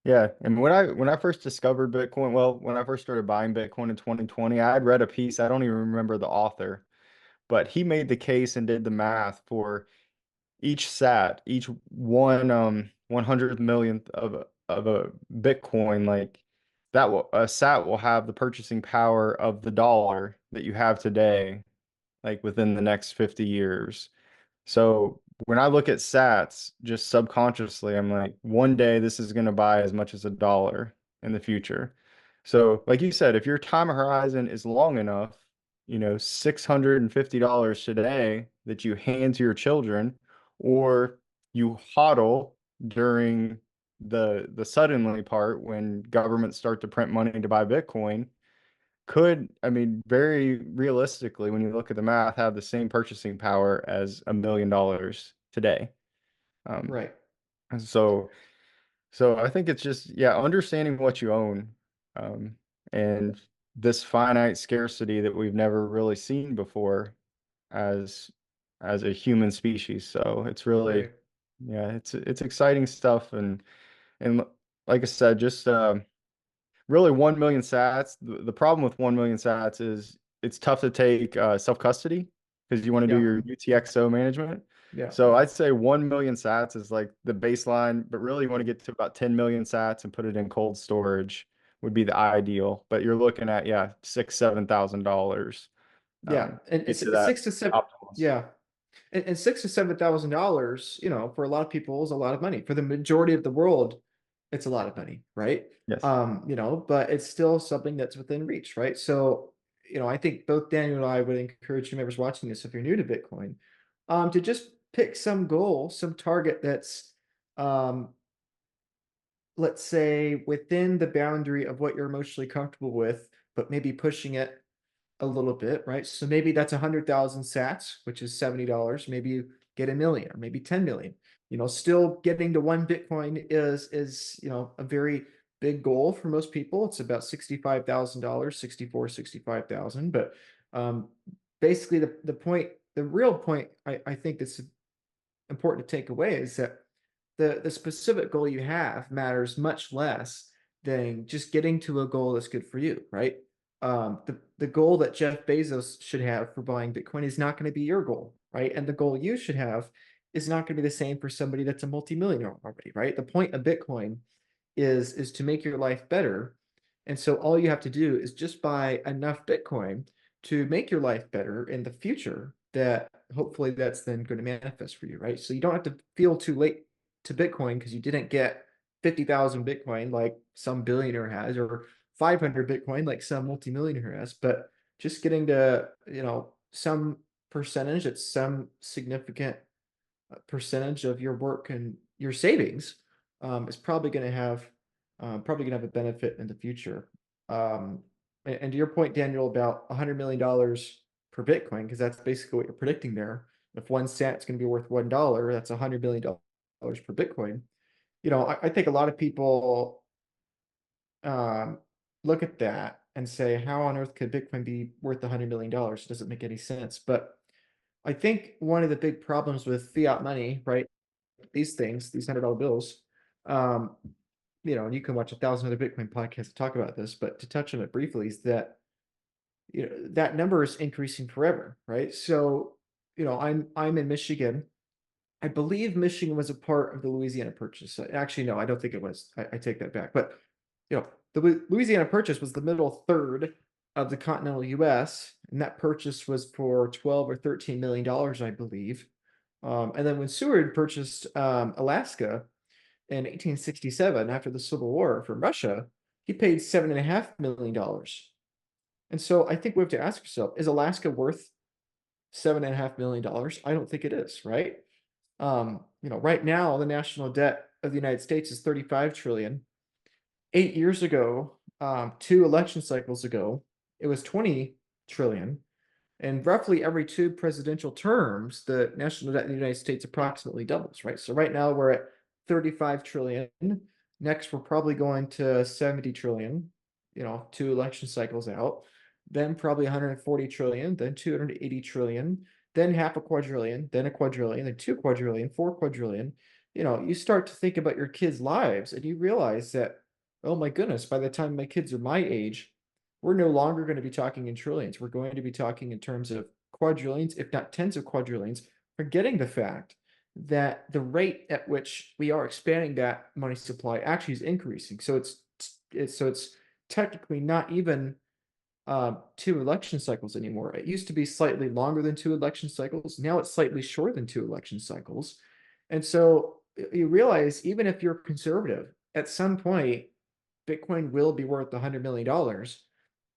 Yeah, and when I first discovered Bitcoin, well, when I first started buying Bitcoin in 2020, I had read a piece, I don't even remember the author, but he made the case and did the math for each sat, each 100 millionth of a Bitcoin, like a sat will have the purchasing power of the dollar that you have today, like within the next 50 years. So when I look at sats, just subconsciously, I'm like, one day this is going to buy as much as $1 in the future. So, like you said, if your time horizon is long enough, $650 today that you hand to your children, or you hodl during the suddenly part when governments start to print money to buy Bitcoin, I mean, very realistically, when you look at the math, have the same purchasing power as $1 million today. Um, Right. and so I think it's just, yeah, understanding what you own, um, and this finite scarcity that we've never really seen before as as a human species. So it's really, Right. yeah, it's exciting stuff. And like I said, just really 1 million sats. The problem with 1 million sats is it's tough to take self custody because you want to do Yeah. your UTXO management. Yeah. So I'd say 1 million sats is like the baseline, but really you want to get to about 10 million sats and put it in cold storage would be the ideal. But you're looking at, yeah, $6,000-7,000 Yeah. And get it's to that 6 to 7. optimal. Yeah. And $6,000 to $7,000, for a lot of people is a lot of money. For the majority of the world, it's a lot of money, right? Yes. But it's still something that's within reach, right? So, I think both Daniel and I would encourage whomever's watching this, if you're new to Bitcoin, to just pick some goal, some target that's, um, let's say, within the boundary of what you're emotionally comfortable with, but maybe pushing it a little bit, right? So maybe that's 100,000 sats, which is $70. Maybe you get a million or maybe 10 million. Still getting to one Bitcoin is a very big goal for most people. It's about $65,000, 64, 65,000. But basically the real point I think that's important to take away is that the specific goal you have matters much less than just getting to a goal that's good for you, right? The goal that Jeff Bezos should have for buying Bitcoin is not going to be your goal, right? And the goal you should have is not going to be the same for somebody that's a multimillionaire already, right? The point of Bitcoin is to make your life better. And so all you have to do is just buy enough Bitcoin to make your life better in the future that hopefully that's then going to manifest for you, right? So you don't have to feel too late to Bitcoin because you didn't get 50,000 Bitcoin like some billionaire has, or 500 Bitcoin like some multimillionaire has, but just getting to, some percentage, it's some significant percentage of your work and your savings is probably going to have a benefit in the future. And to your point, Daniel, about $100 million per Bitcoin, because that's basically what you're predicting there. If one sat is going to be worth $1, that's $100 million per Bitcoin. I think a lot of people um, look at that and say, how on earth could Bitcoin be worth $100 million? It doesn't make any sense. But I think one of the big problems with fiat money, right? These things, these $100 bills, um, and you can watch 1,000 other Bitcoin podcasts to talk about this, but to touch on it briefly, is that that number is increasing forever, right? So, I'm in Michigan. I believe Michigan was a part of the Louisiana Purchase. Actually, no, I don't think it was. I take that back. But the Louisiana Purchase was the middle third of the continental U.S., and that purchase was for 12 or 13 million dollars, I believe. And then when Seward purchased Alaska in 1867 after the Civil War from Russia, he paid $7.5 million. And so I think we have to ask ourselves: is Alaska worth $7.5 million? I don't think it is, right? Right now the national debt of the United States is 35 trillion. 8 years ago, 2 election cycles ago, it was 20 trillion. And roughly every 2 presidential terms, the national debt in the United States approximately doubles, right? So right now we're at 35 trillion. Next, we're probably going to 70 trillion, 2 election cycles out. Then probably 140 trillion, then 280 trillion, then half a quadrillion, then a quadrillion, then 2 quadrillion, 4 quadrillion. You start to think about your kids' lives and you realize that, oh my goodness, by the time my kids are my age, we're no longer going to be talking in trillions. We're going to be talking in terms of quadrillions, if not tens of quadrillions, forgetting the fact that the rate at which we are expanding that money supply actually is increasing. So it's technically not even 2 election cycles anymore. It used to be slightly longer than 2 election cycles. Now it's slightly shorter than 2 election cycles. And so you realize, even if you're conservative, at some point, Bitcoin will be worth $100 million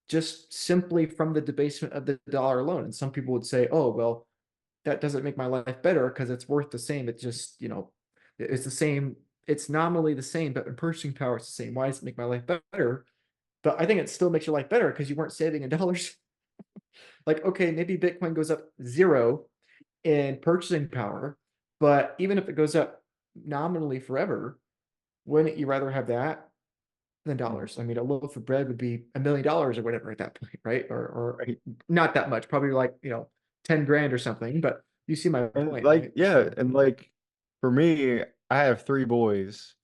just simply from the debasement of the dollar alone. And some people would say, oh, well, that doesn't make my life better because it's worth the same. It's just, it's the same. It's nominally the same, but in purchasing power, it's the same. Why does it make my life better? But I think it still makes your life better because you weren't saving in dollars. Like, okay, maybe Bitcoin goes up 0 in purchasing power, but even if it goes up nominally forever, wouldn't you rather have that than dollars? I mean, a loaf of bread would be $1 million or whatever at that point, right? Or Right. not that much, probably like 10 grand or something. But You see my And point, like, right? yeah, So and like for me, I have three boys,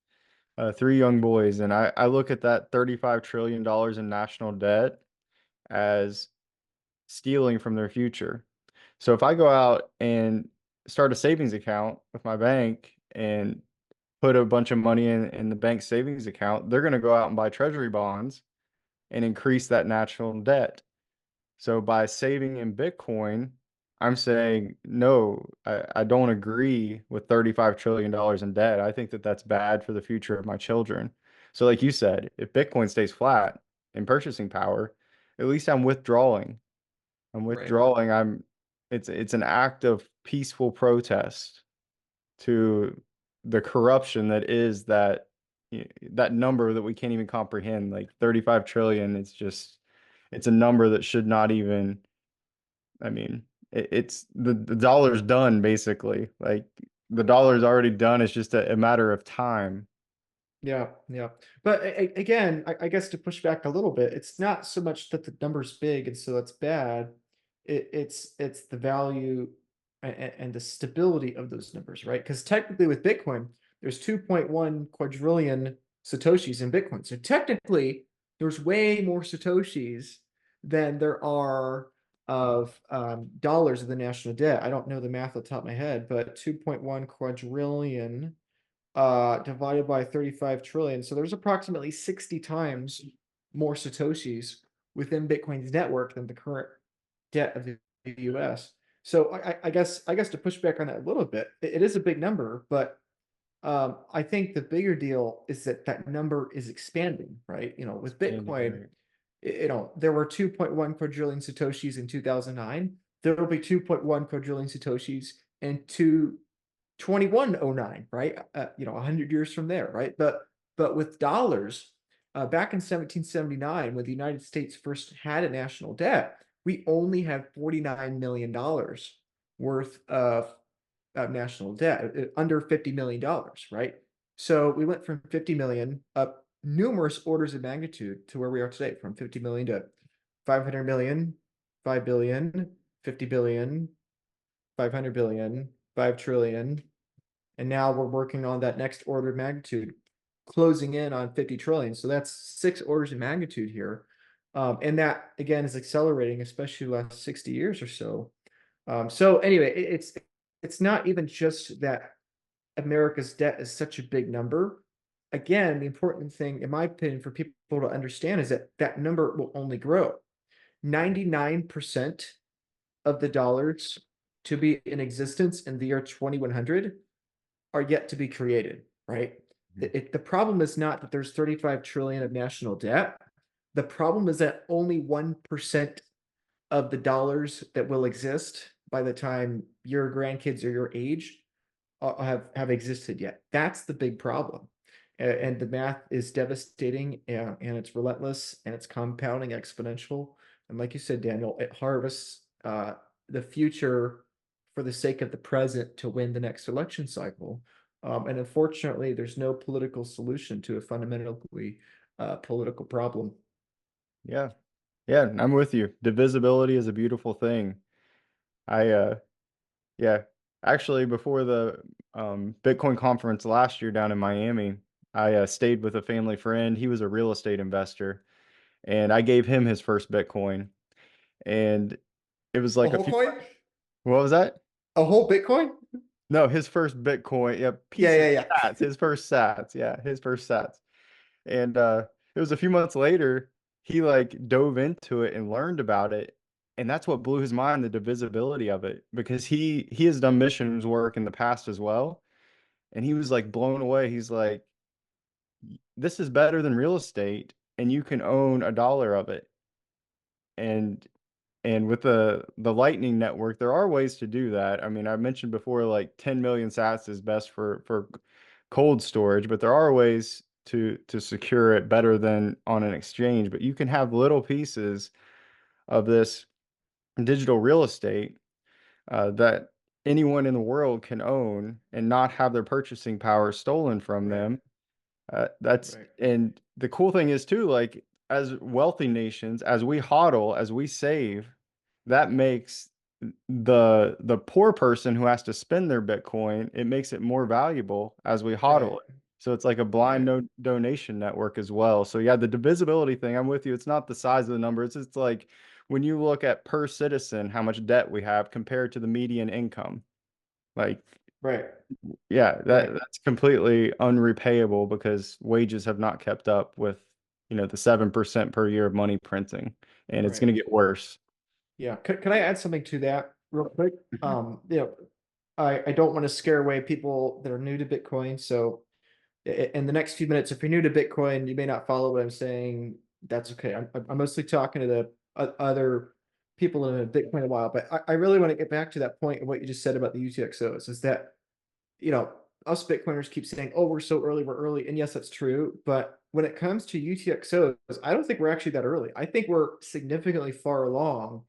three young boys, and I look at that $35 trillion in national debt as stealing from their future. So if I go out and start a savings account with my bank and put a bunch of money in the bank savings account, they're going to go out and buy treasury bonds and increase that national debt. So by saving in Bitcoin, I'm saying, no, I don't agree with $35 trillion in debt. I think that that's bad for the future of my children. So like you said, if Bitcoin stays flat in purchasing power, at least I'm withdrawing. I'm right. withdrawing. It's an act of peaceful protest to the corruption that is that number that we can't even comprehend, like 35 trillion. It's a number that should not even, I mean, it's the dollar's done basically. Like the dollar's already done. It's just a matter of time. Yeah, yeah. But again, I guess to push back a little bit, it's not so much that the number's big and so that's bad. It's the value and the stability of those numbers, right? Because technically with Bitcoin, there's 2.1 quadrillion Satoshis in Bitcoin. So technically, there's way more Satoshis than there are of dollars of the national debt. I don't know the math off the top of my head, but 2.1 quadrillion divided by 35 trillion. So there's approximately 60 times more Satoshis within Bitcoin's network than the current debt of the US. So I guess to push back on that a little bit, it is a big number, but I think the bigger deal is that that number is expanding, right? With Standing Bitcoin, right. there were 2.1 quadrillion Satoshis in 2009. There will be 2.1 quadrillion Satoshis in 2109, right? 100 years from there, right? But with dollars, back in 1779, when the United States first had a national debt, we only had $49 million worth of national debt, under $50 million, right? So we went from 50 million up numerous orders of magnitude to where we are today, from 50 million to 500 million, 5 billion, 50 billion, 500 billion, 5 trillion, and now we're working on that next order of magnitude, closing in on 50 trillion. So that's 6 orders of magnitude here. And that again is accelerating, especially the last 60 years or so. So anyway, it's not even just that America's debt is such a big number. Again, the important thing, in my opinion, for people to understand is that that number will only grow. 99% of the dollars to be in existence in the year 2100 are yet to be created, right? The problem is not that there's 35 trillion of national debt. The problem is that only 1% of the dollars that will exist by the time your grandkids are your age have existed yet. That's the big problem. And the math is devastating, and it's relentless, and it's compounding exponential. And like you said, Daniel, it harvests the future for the sake of the present to win the next election cycle. And unfortunately, there's no political solution to a fundamentally political problem. Yeah. Yeah, I'm with you. Divisibility is a beautiful thing. I Yeah. Actually, before the Bitcoin conference last year down in Miami, I stayed with a family friend. He was a real estate investor, and I gave him his first Bitcoin. And it was A like a whole few, coin? what was that? A whole Bitcoin? No, his first Bitcoin, yeah, Yeah, pieces, yeah, yeah. sats, his first sats, yeah, his first sats. And it was a few months later, he like dove into it and learned about it. And that's what blew his mind, the divisibility of it, because he has done missions work in the past as well. And he was like blown away. He's like, this is better than real estate, and you can own a dollar of it. And with the Lightning Network, there are ways to do that. I mean, I mentioned before, like 10 million sats is best for cold storage, but there are ways to secure it better than on an exchange. But you can have little pieces of this digital real estate that anyone in the world can own and not have their purchasing power stolen from Right, them. That's right. and the cool thing is too, like as wealthy nations, as we hodl, as we save, that makes the poor person who has to spend their Bitcoin, it makes it more valuable as we hodl Right. it. So it's like a blind Right. donation network as well. So yeah, the divisibility thing, I'm with you. It's not the size of the number. It's like when you look at per citizen, how much debt we have compared to the median income. Like, Right. yeah, Right. that's completely unrepayable because wages have not kept up with, the 7% per year of money printing, and it's Right. going to get worse. Yeah. Could I add something to that real quick? Mhm. I don't want to scare away people that are new to Bitcoin. So in the next few minutes, if you're new to Bitcoin, you may not follow what I'm saying. That's okay. I'm mostly talking to the other people in Bitcoin a while, but I really want to get back to that point of what you just said about the UTXOs is that, you know, us Bitcoiners keep saying, oh, we're early. And yes, that's true. But when it comes to UTXOs, I don't think we're actually that early. I think we're significantly far along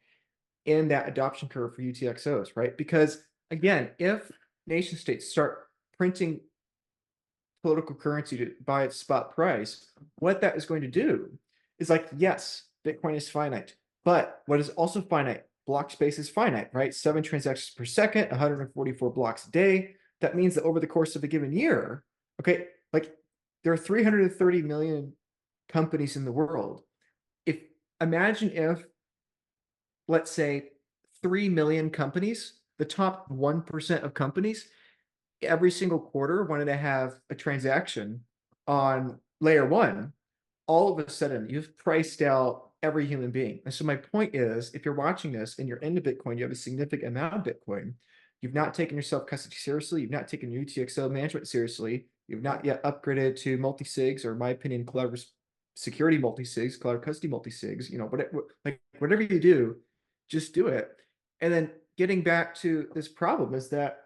in that adoption curve for UTXOs, right? Because again, if nation states start printing political currency to buy its spot price, what that is going to do is like, yes, Bitcoin is finite, but what is also finite? Block space is finite, right? 7 transactions per second, 144 blocks a day. That means that over the course of a given year, okay, like there are 330 million companies in the world. If imagine if, let's say, 3 million companies, the top 1% of companies, every single quarter wanted to have a transaction on layer one, all of a sudden you've priced out every human being. And so my point is, if you're watching this and you're into Bitcoin, you have a significant amount of Bitcoin, you've not taken your self-custody seriously, you've not taken your UTXO management seriously, you've not yet upgraded to multi-sigs, or in my opinion, cloud security multi-sigs, cloud custody multi-sigs, whatever you do, just do it. And then getting back to this problem is that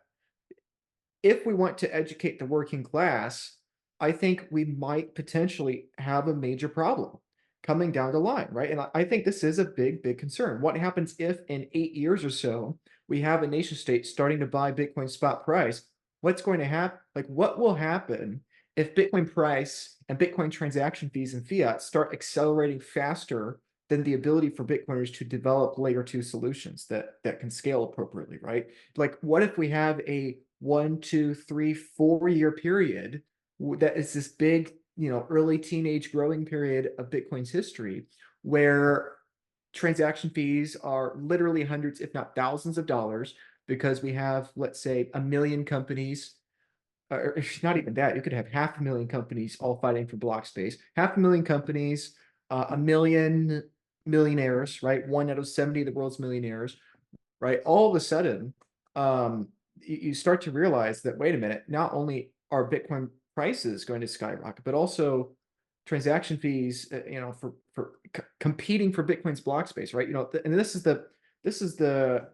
if we want to educate the working class, I think we might potentially have a major problem coming down the line, right? And I think this is a big, big concern. What happens if in 8 years or so, we have a nation state starting to buy Bitcoin spot price? What's going to happen? Like, what will happen if Bitcoin price and Bitcoin transaction fees and fiat start accelerating faster than the ability for Bitcoiners to develop layer two solutions that can scale appropriately, right? Like, what if we have a 1, 2, 3, 4 year period that is this big, early teenage growing period of Bitcoin's history where transaction fees are literally hundreds, if not thousands of dollars, because we have, let's say, a million companies, or not even that, you could have 500,000 companies all fighting for block space, 500,000 companies, a million millionaires, right? 1 out of 70 of the world's millionaires, right? All of a sudden, you start to realize that, wait a minute, not only are Bitcoin prices going to skyrocket, but also transaction fees, for competing for Bitcoin's block space, right? And this is the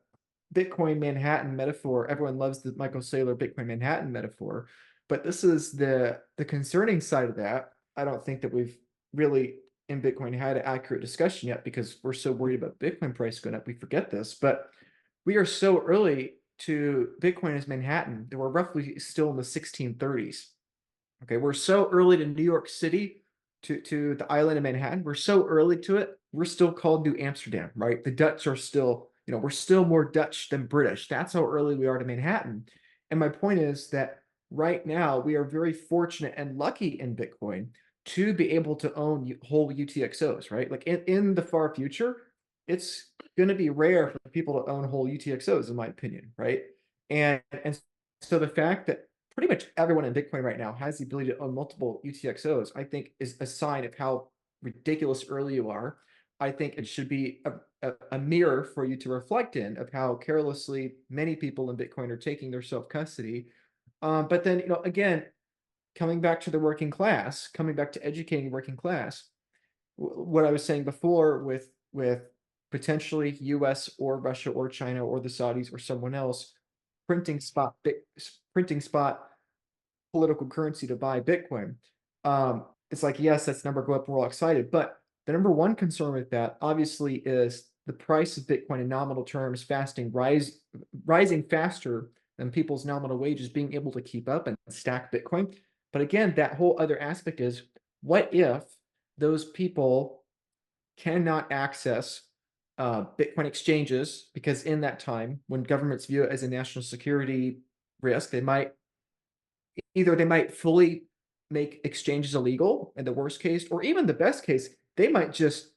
Bitcoin Manhattan metaphor. Everyone loves the Michael Saylor Bitcoin Manhattan metaphor, but this is the concerning side of that. I don't think that we've really in Bitcoin had an accurate discussion yet because we're so worried about Bitcoin price going up. We forget this, but we are so early to Bitcoin as Manhattan that we're roughly still in the 1630s. Okay, we're so early to New York City, to the island of Manhattan. We're so early to it. We're still called New Amsterdam, right? The Dutch are still, we're still more Dutch than British. That's how early we are to Manhattan. And my point is that right now we are very fortunate and lucky in Bitcoin to be able to own whole UTXOs, right? Like in the far future, it's going to be rare for people to own whole UTXOs, in my opinion, right? And so the fact that pretty much everyone in Bitcoin right now has the ability to own multiple UTXOs, I think is a sign of how ridiculous early you are. I think it should be a mirror for you to reflect in of how carelessly many people in Bitcoin are taking their self-custody. But then, again, coming back to the working class, coming back to educating the working class, what I was saying before with potentially US or Russia or China or the Saudis or someone else printing spot political currency to buy Bitcoin. It's like, yes, that's number go up, we're all excited. But the number one concern with that obviously is the price of Bitcoin in nominal terms rising faster than people's nominal wages being able to keep up and stack Bitcoin. But again, that whole other aspect is, what if those people cannot access Bitcoin exchanges, because in that time, when governments view it as a national security risk, they might fully make exchanges illegal in the worst case, or even the best case, they might just,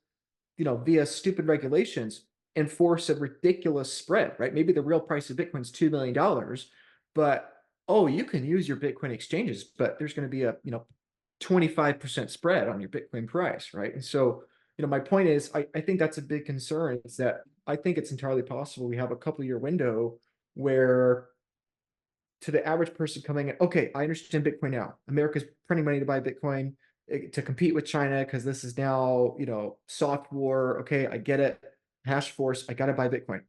via stupid regulations, enforce a ridiculous spread, right? Maybe the real price of Bitcoin is $2 million, but oh, you can use your Bitcoin exchanges, but there's going to be a 25% spread on your Bitcoin price, right? And so, my point is, I think that's a big concern, is that I think it's entirely possible we have a couple year window where, to the average person coming in, okay, I understand Bitcoin now. America's printing money to buy Bitcoin to compete with China because this is now, soft war. Okay, I get it. Hash force, I got to buy Bitcoin.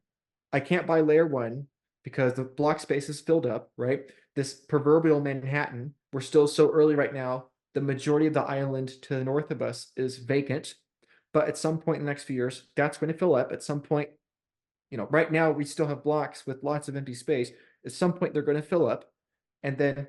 I can't buy layer one because the block space is filled up, right? This proverbial Manhattan, we're still so early right now. The majority of the island to the north of us is vacant. But at some point in the next few years, that's going to fill up. At some point, right now we still have blocks with lots of empty space. At some point, they're going to fill up. And then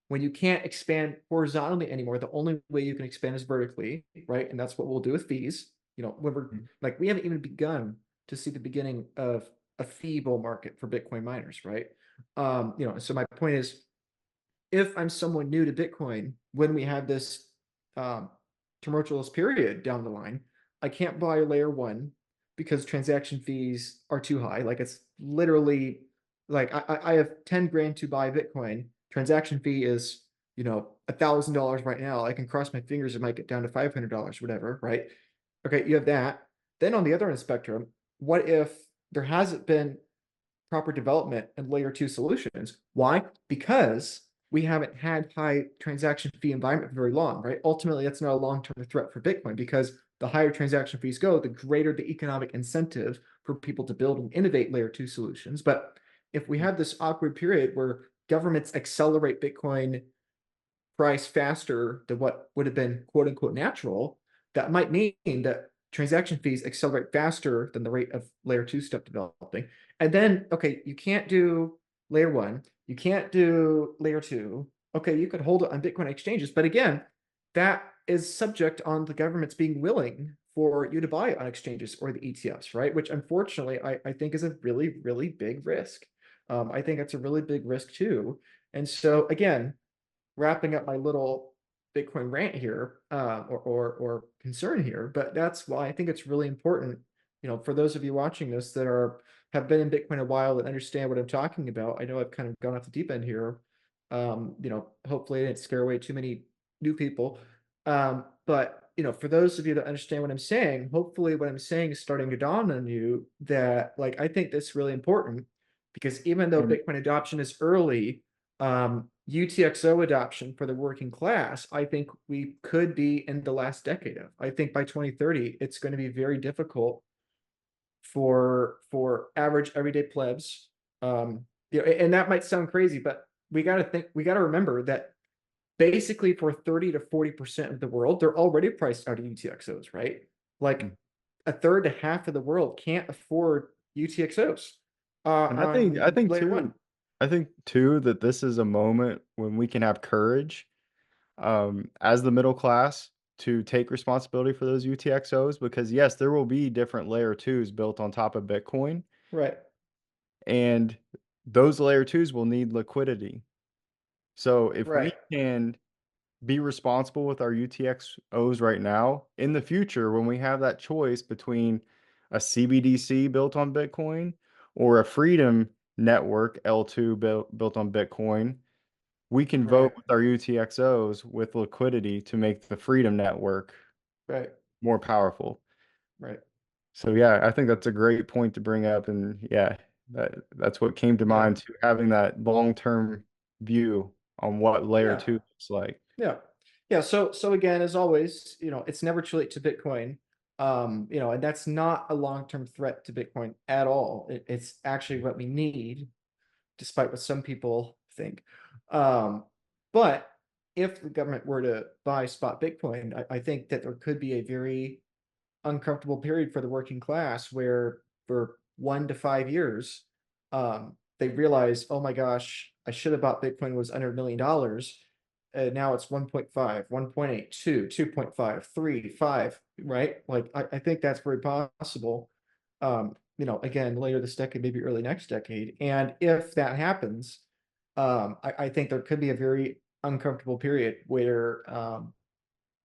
when you can't expand horizontally anymore, the only way you can expand is vertically, right? And that's what we'll do with fees. When we're like, we haven't even begun to see the beginning of a fee bull market for Bitcoin miners, right? So my point is, if I'm someone new to Bitcoin, when we have this um, tumultuous period down the line, I can't buy layer one because transaction fees are too high. Like, it's literally like I have 10 grand to buy Bitcoin. Transaction fee is, $1,000 right now. I can cross my fingers, it might get down to $500, whatever, right? Okay, you have that. Then on the other end of the spectrum, what if there hasn't been proper development and layer two solutions? Why? Because we haven't had high transaction fee environment for very long, right? Ultimately, that's not a long-term threat for Bitcoin, because the higher transaction fees go, the greater the economic incentive for people to build and innovate layer two solutions. But if we have this awkward period where governments accelerate Bitcoin price faster than what would have been quote unquote natural, that might mean that transaction fees accelerate faster than the rate of layer two stuff developing. And then, okay, you can't do layer one, you can't do layer two. Okay, you could hold it on Bitcoin exchanges, but again, that is subject on the governments being willing for you to buy it on exchanges or the ETFs, right? Which unfortunately, I think is a really, really big risk. I think it's a really big risk too. And so again, wrapping up my little Bitcoin rant here, or concern here, but that's why I think it's really important, for those of you watching this that have been in Bitcoin a while and understand what I'm talking about. I know I've kind of gone off the deep end here. Hopefully I didn't scare away too many new people. But for those of you that understand what I'm saying, hopefully what I'm saying is starting to dawn on you, that like, I think that's really important, because even though And Bitcoin adoption is early, UTXO adoption for the working class, I think we could be in the last decade of. I think by 2030, it's going to be very difficult for average everyday plebs. And that might sound crazy, but we got to remember that basically for 30 to 40% of the world, they're already priced out of UTXOs, right? Like a third to half of the world can't afford UTXOs and on layer one. I think too that this is a moment when we can have courage, as the middle class, to take responsibility for those UTXOs, because yes, there will be different layer twos built on top of Bitcoin, Right. and those layer twos will need liquidity. So if we Right. can be responsible with our UTXOs right now, in the future, when we have that choice between a CBDC built on Bitcoin or a Freedom Network L2 built on Bitcoin, we can vote Right. with our UTXOs with liquidity to make the Freedom Network Right. more powerful. Right. So yeah, I think that's a great point to bring up, and yeah, that's what came to Yeah. mind too, having that long-term view on what layer Yeah. two looks like. Yeah. Yeah. So again, as always, it's never too late to Bitcoin. And that's not a long-term threat to Bitcoin at all. It's actually what we need, despite what some people think. But if the government were to buy spot Bitcoin, I think that there could be a very uncomfortable period for the working class where for 1 to 5 years, they realize, oh my gosh, I should have bought Bitcoin, was under $1 million. Now it's 1.5, 1.8, 2, 2.5, 3, 5, right? Like, I think that's very possible. again, later this decade, maybe early next decade. And if that happens, I think there could be a very uncomfortable period where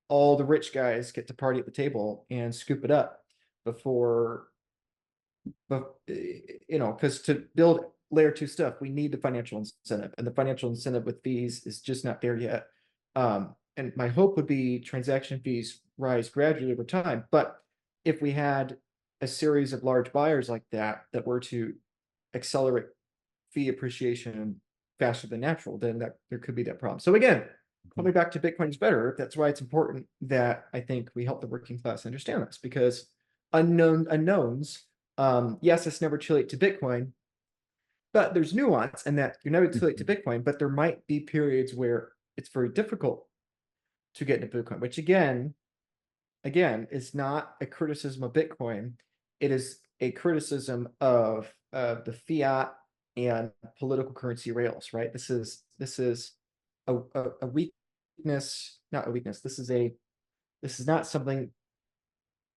all the rich guys get to party at the table and scoop it up before, but because to build layer two stuff, we need the financial incentive, and the financial incentive with fees is just not there yet. And my hope would be transaction fees rise gradually over time. But if we had a series of large buyers like that that were to accelerate fee appreciation faster than natural, then that there could be that problem. So again, coming back to Bitcoin is better. That's why it's important that I think we help the working class understand this, because unknowns. Yes, it's never too late to Bitcoin, but there's nuance in that you're never too late to Bitcoin, but there might be periods where it's very difficult to get into Bitcoin, which again, is not a criticism of Bitcoin. It is a criticism of the fiat and political currency rails, right? This is a weakness, not a weakness. This is not something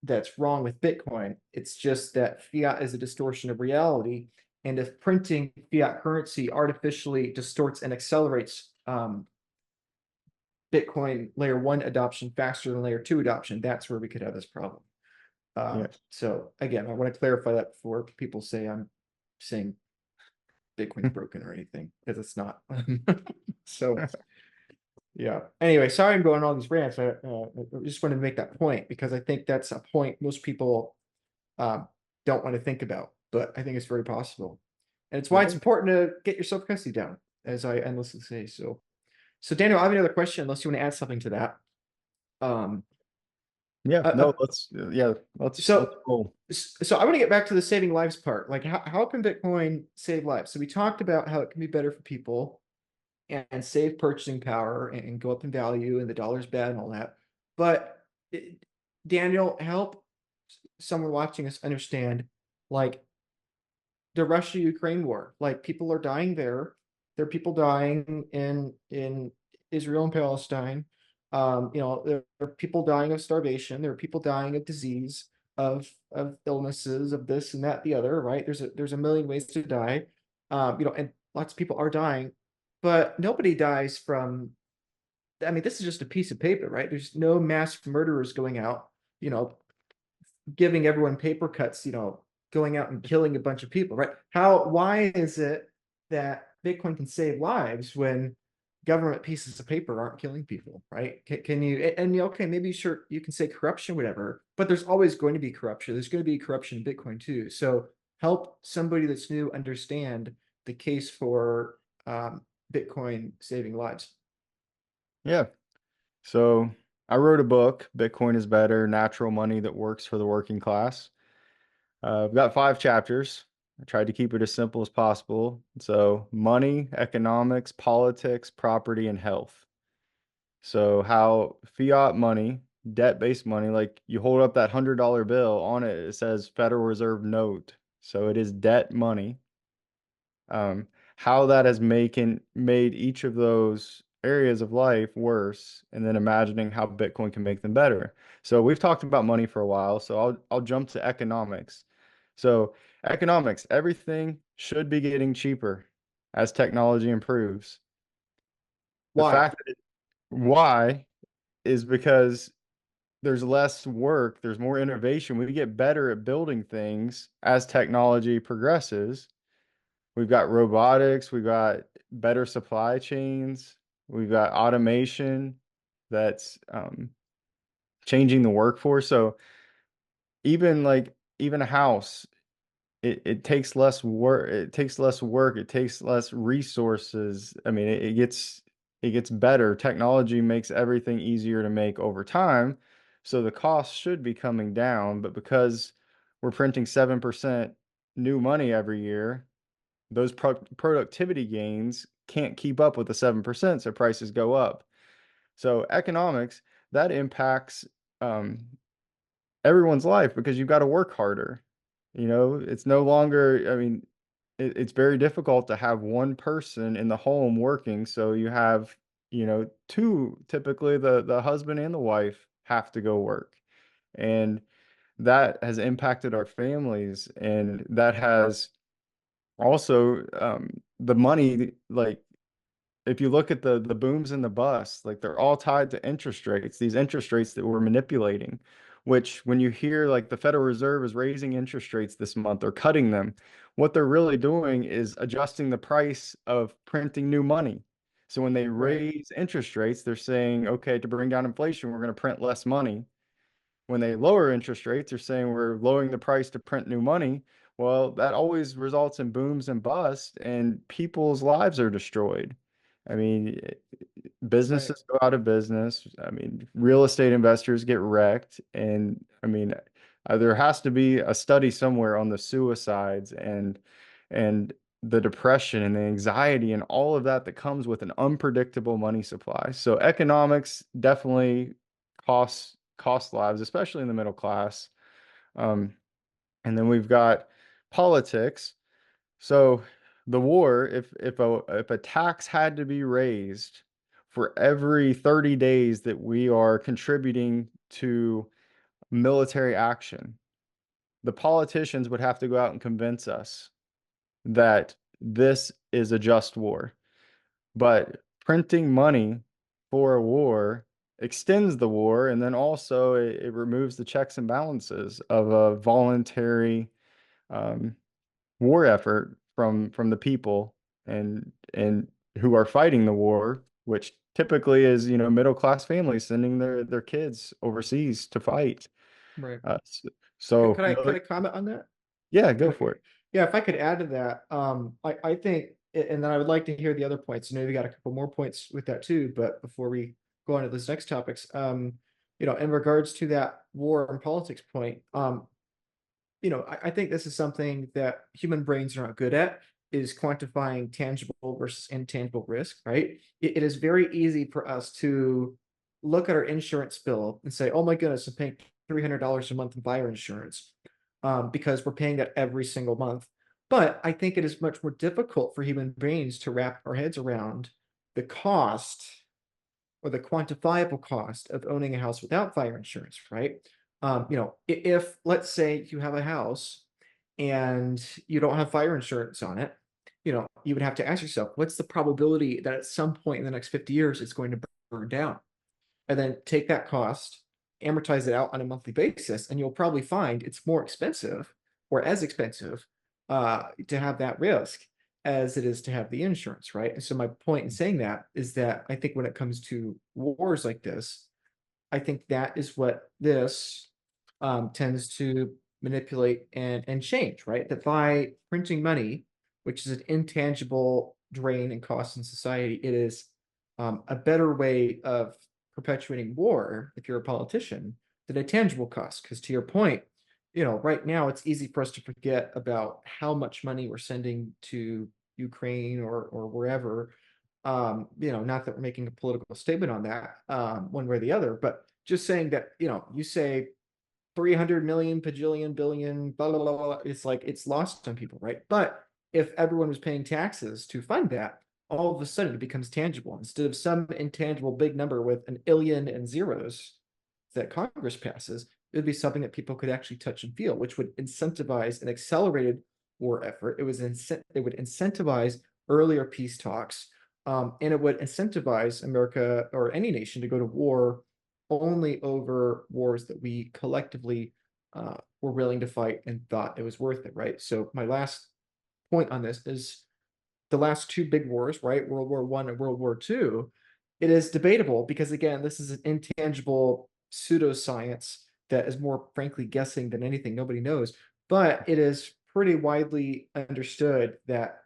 that's wrong with Bitcoin. It's just that fiat is a distortion of reality. And if printing fiat currency artificially distorts and accelerates Bitcoin layer one adoption faster than layer two adoption, that's where we could have this problem. Yes. So again, I want to clarify that before people say I'm saying Bitcoin's broken or anything, because it's not. So yeah. Anyway, sorry I'm going on all these rants. I just wanted to make that point because I think that's a point most people don't want to think about, but I think it's very possible. And it's why it's important to get your self-custody down, as I endlessly say. So Daniel, I have another question, unless you want to add something to that. Yeah, no, let's So go. so I want to get back to the saving lives part. Like how can Bitcoin save lives? So we talked about how it can be better for people and save purchasing power and go up in value and the dollar's bad and all that. But Daniel, help someone watching us understand, like, the Russia-Ukraine war. Like, people are dying there. There are people dying in Israel and Palestine. There are people dying of starvation. There are people dying of disease, of illnesses, of this and that, the other, right? There's a million ways to die. And lots of people are dying, but nobody dies from, I mean, this is just a piece of paper, right? There's no mass murderers going out, you know, giving everyone paper cuts, going out and killing a bunch of people, right? Why is it that Bitcoin can save lives when government pieces of paper aren't killing people, right? Can you, and okay, maybe sure you can say corruption, whatever, but there's always going to be corruption. There's going to be corruption in Bitcoin too. So help somebody that's new understand the case for Bitcoin saving lives. Yeah. So I wrote a book, Bitcoin is Better, Natural Money That Works for the Working Class. I've got 5 chapters. I tried to keep it as simple as possible. So money, economics, politics, property, and health. So how fiat money, debt-based money, like you hold up that $100 bill, on it, it says Federal Reserve note. So it is debt money. How that has made each of those areas of life worse, and then imagining how Bitcoin can make them better. So we've talked about money for a while, so I'll jump to economics. So economics, everything should be getting cheaper as technology improves. The Why? fact that why is because there's less work, there's more innovation. We get better at building things as technology progresses. We've got robotics, we've got better supply chains, we've got automation that's changing the workforce. So even a house, it takes less work, it takes less resources. I mean, it gets better. Technology makes everything easier to make over time. So the cost should be coming down, but because we're printing 7% new money every year, those productivity gains can't keep up with the 7%, so prices go up. So economics, that impacts um, everyone's life because you've got to work harder. It's no longer, I mean, it's very difficult to have one person in the home working. So you have, two, typically the husband and the wife have to go work. And that has impacted our families, and that has also the money, like if you look at the booms and the busts, like they're all tied to interest rates, these interest rates that we're manipulating, which when you hear like the Federal Reserve is raising interest rates this month or cutting them, what they're really doing is adjusting the price of printing new money. So when they Right. raise interest rates, they're saying, okay, to bring down inflation, we're going to print less money. When they lower interest rates, they're saying we're lowering the price to print new money. Well, that always results in booms and busts, and people's lives are destroyed. I mean, Right. businesses go out of business. I mean, real estate investors get wrecked. And I mean, there has to be a study somewhere on the suicides and the depression and the anxiety and all of that that comes with an unpredictable money supply. So economics definitely cost lives, especially in the middle class. Um, and then we've got politics. So the war, if a tax had to be raised for every 30 days that we are contributing to military action, the politicians would have to go out and convince us that this is a just war. But printing money for a war extends the war, and then also it removes the checks and balances of a voluntary um, war effort from the people and who are fighting the war, which typically is, middle class families sending their kids overseas to fight. Right. Uh, s- Could, so, could I could I comment on that? yeah, go Kind of, for it. yeah, if I could add to that, I think, and then I would like to hear the other points. I know we got a couple more points with that too, but before we go on to those next topics, in regards to that war and politics point, I think this is something that human brains are not good at, is quantifying tangible versus intangible risk, right? It is very easy for us to look at our insurance bill and say, oh my goodness, I'm paying $300 a month in fire insurance, because we're paying that every single month. But I think it is much more difficult for human brains to wrap our heads around the cost or the quantifiable cost of owning a house without fire insurance, right? If let's say you have a house and you don't have fire insurance on it, you would have to ask yourself, what's the probability that at some point in the next 50 years it's going to burn down? And then take that cost, amortize it out on a monthly basis, and you'll probably find it's more expensive or as expensive to have that risk as it is to have the insurance, right? And so my point in saying that is that I think when it comes to wars like this, I think that is what this tends to manipulate and change, right? That by printing money, which is an intangible drain and cost in society, it is a better way of perpetuating war if you're a politician than a tangible cost. Because to your point, right now it's easy for us to forget about how much money we're sending to Ukraine or wherever. Not that we're making a political statement on that, one way or the other, but just saying that, you say 300 million, bajillion, billion, blah, blah, blah, blah. It's like it's lost on people, right? But if everyone was paying taxes to fund that, all of a sudden it becomes tangible instead of some intangible big number with an illion and zeros that Congress passes. It would be something that people could actually touch and feel, which would incentivize an accelerated war effort. It would incentivize earlier peace talks, and it would incentivize America or any nation to go to war only over wars that we collectively were willing to fight and thought it was worth it, right? So my last point on this is the last two big wars, right? World War I and World War II. It is debatable because again, this is an intangible pseudoscience that is more frankly guessing than anything. Nobody knows, but it is pretty widely understood that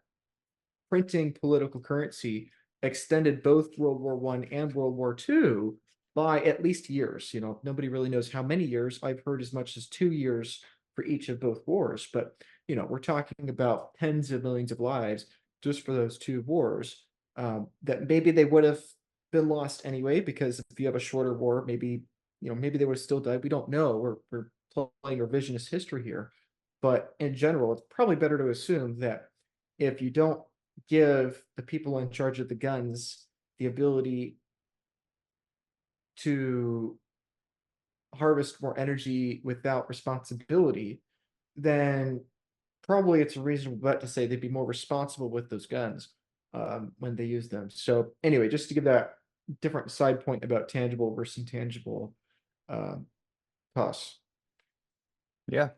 printing political currency extended both World War I and World War II by at least years. Nobody really knows how many years. I've heard as much as 2 years for each of both wars, but we're talking about tens of millions of lives just for those two wars. That maybe they would have been lost anyway, because if you have a shorter war, maybe they would have still died. We don't know. We're playing revisionist history here, but in general, it's probably better to assume that if you don't give the people in charge of the guns the ability to harvest more energy without responsibility, then probably it's a reasonable bet to say they'd be more responsible with those guns when they use them. So anyway, just to give that different side point about tangible versus intangible um, costs. Yeah.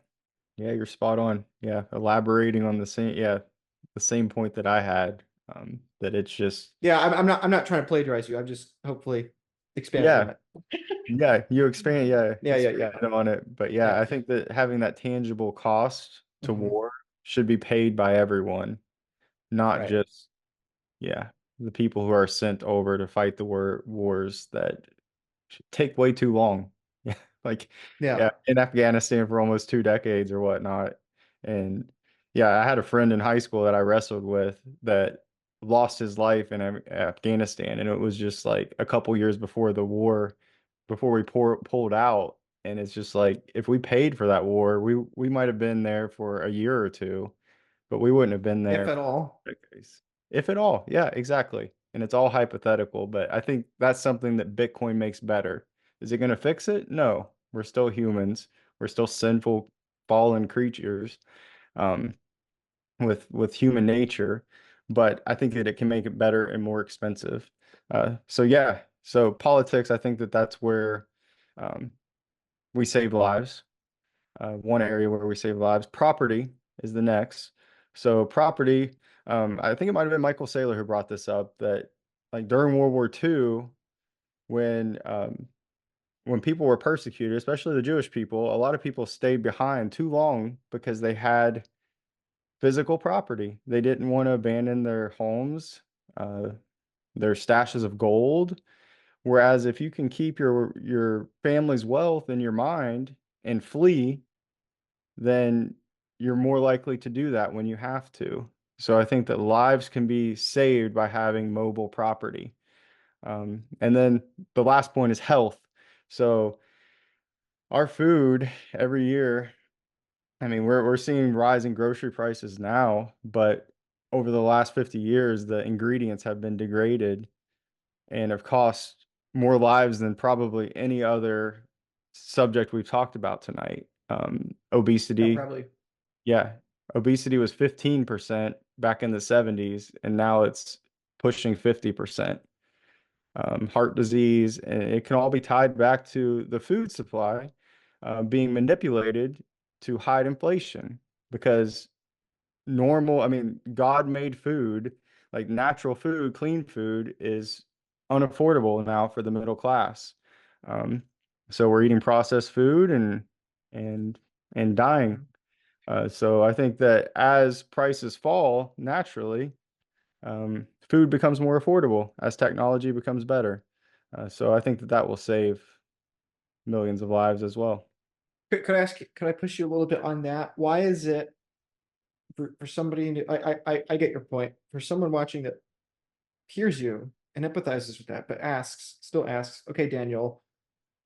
Yeah, you're spot on. Yeah, elaborating on the same point that I had. That it's just Yeah, I'm not trying to plagiarize you. I'm just hopefully expanded on yeah, it. you expand, Yeah, yeah, yeah, expand on it. But yeah, yeah. I think that having that tangible cost to Mhm. war should be paid by everyone, not Right. just yeah, the people who are sent over to fight the wars that take way too long. Yeah, like Yeah. yeah, in Afghanistan for almost 2 decades or whatnot. And yeah, I had a friend in high school that I wrestled with that lost his life in Afghanistan, and it was just like a couple years before the war, before we pulled out. And it's just like if we paid for that war, we might have been there for a year or two, but we wouldn't have been If there at all. for decades. If at all. Yeah, exactly. And it's all hypothetical, but I think that's something that Bitcoin makes better. Is it going to fix it? No. We're still humans. We're still sinful, fallen creatures um, with human nature, but I think that it can make it better and more expensive. So yeah, so politics, I think that that's where um, we save lives. One area where we save lives. Property is the next. So property, I think it might have been Michael Saylor who brought this up that like during World War II, when when people were persecuted, especially the Jewish people, a lot of people stayed behind too long because they had physical property. They didn't want to abandon their homes, uh, their stashes of gold. Whereas if you can keep your family's wealth in your mind and flee, then you're more likely to do that when you have to. So I think that lives can be saved by having mobile property. And then the last point is health. So our food every year, I mean, we're seeing rising grocery prices now, but over the last 50 years, the ingredients have been degraded and have cost more lives than probably any other subject we've talked about tonight. Yeah, Obesity, probably. yeah, obesity was 15% back in the 70s, and now it's pushing 50%. Heart disease, and it can all be tied back to the food supply being manipulated to hide inflation because I mean, God made food, like natural food, clean food, is unaffordable now for the middle class. Um, so we're eating processed food and and dying. Mhm. So I think that as prices fall naturally, food becomes more affordable as technology becomes better. So I think that that will save millions of lives as well. Could I ask, could I push you a little bit on that? Why is it for somebody, I get your point. For someone watching that hears you and empathizes with that, but still asks, okay, Daniel,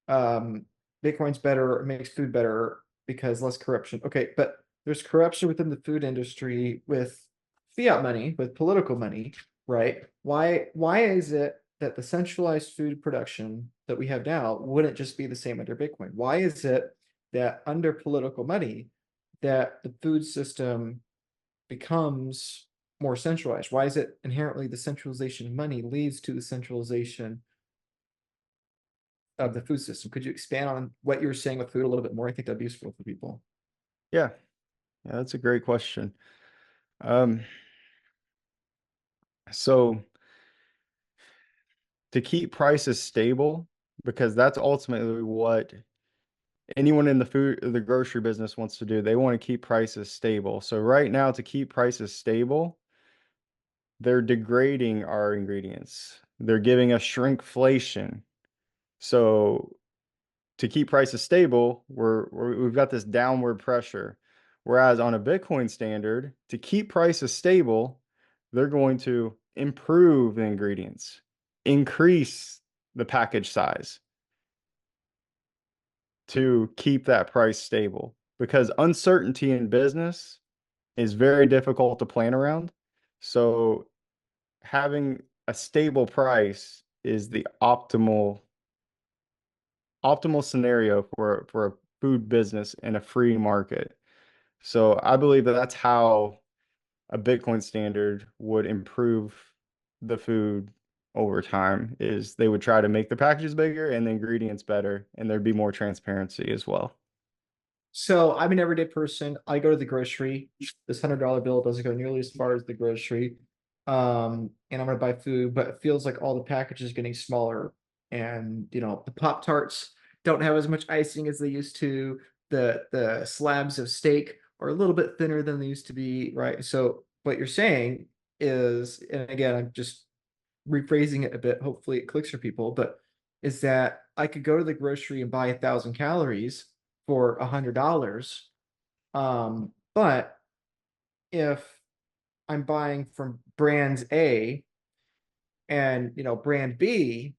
um, Bitcoin's better, it makes food better because less corruption. Okay, but there's corruption within the food industry with fiat money, with political money, right? Why is it that the centralized food production that we have now wouldn't just be the same under Bitcoin? Why is it that under political money that the food system becomes more centralized? Why is it inherently the centralization of money leads to the centralization of the food system? Could you expand on what you were saying with food a little bit more? I think that'd be useful for people. Yeah, yeah, that's a great question. Um, so to keep prices stable, because that's ultimately what anyone in the grocery business wants to do. They want to keep prices stable. So right now, to keep prices stable, they're degrading our ingredients. They're giving us shrinkflation. So to keep prices stable, we've got this downward pressure. Whereas on a Bitcoin standard, to keep prices stable, they're going to improve the ingredients, increase the package size to keep that price stable. Because uncertainty in business is very difficult to plan around. So having a stable price is the optimal optimal scenario for a food business in a free market. So I believe that that's how a Bitcoin standard would improve the food over time, is they would try to make the packages bigger and the ingredients better, and there'd be more transparency as well. So I'm an everyday person. I go to the grocery. This $100 bill doesn't go nearly as far as the grocery. And I'm gonna buy food, but it feels like all the packages getting smaller. And the Pop-Tarts don't have as much icing as they used to. The slabs of steak are a little bit thinner than they used to be, right? So what you're saying is, and again, I'm just rephrasing it a bit, hopefully it clicks for people, but is that I could go to the grocery and buy 1,000 calories for $100. But if I'm buying from brand A and brand B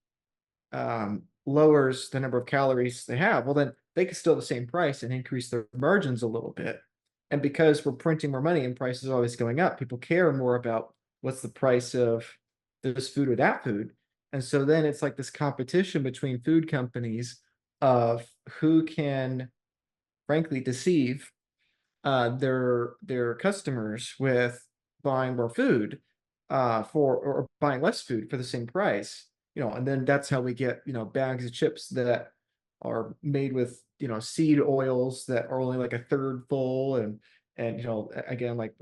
lowers the number of calories they have, well then they could still have the same price and increase their margins a little bit. And because we're printing more money and prices are always going up, people care more about what's the price of this food or that food. And so then it's like this competition between food companies of who can frankly deceive their customers with buying more food for or buying less food for the same price. And then that's how we get bags of chips that are made with seed oils that are only like a third full, and again, like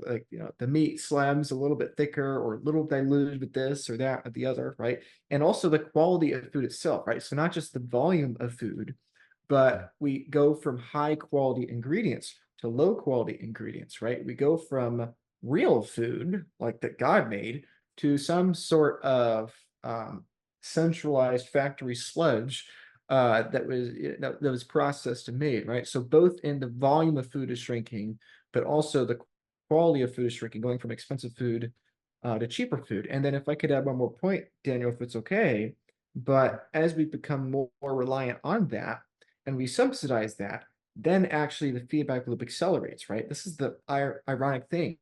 the meat slabs a little bit thicker or a little diluted with this or that or the other, right? And also the quality of food itself, right? So not just the volume of food, but we go from high quality ingredients to low quality ingredients, right? We go from real food like that God made to some sort of centralized factory sludge that was processed and made, right? So both in the volume of food is shrinking, but also the quality of food is shrinking, going from expensive food to cheaper food. And then if I could add one more point, Daniel, if it's okay, but as we become more reliant on that and we subsidize that, then actually the feedback loop accelerates, right? This is the ironic thing.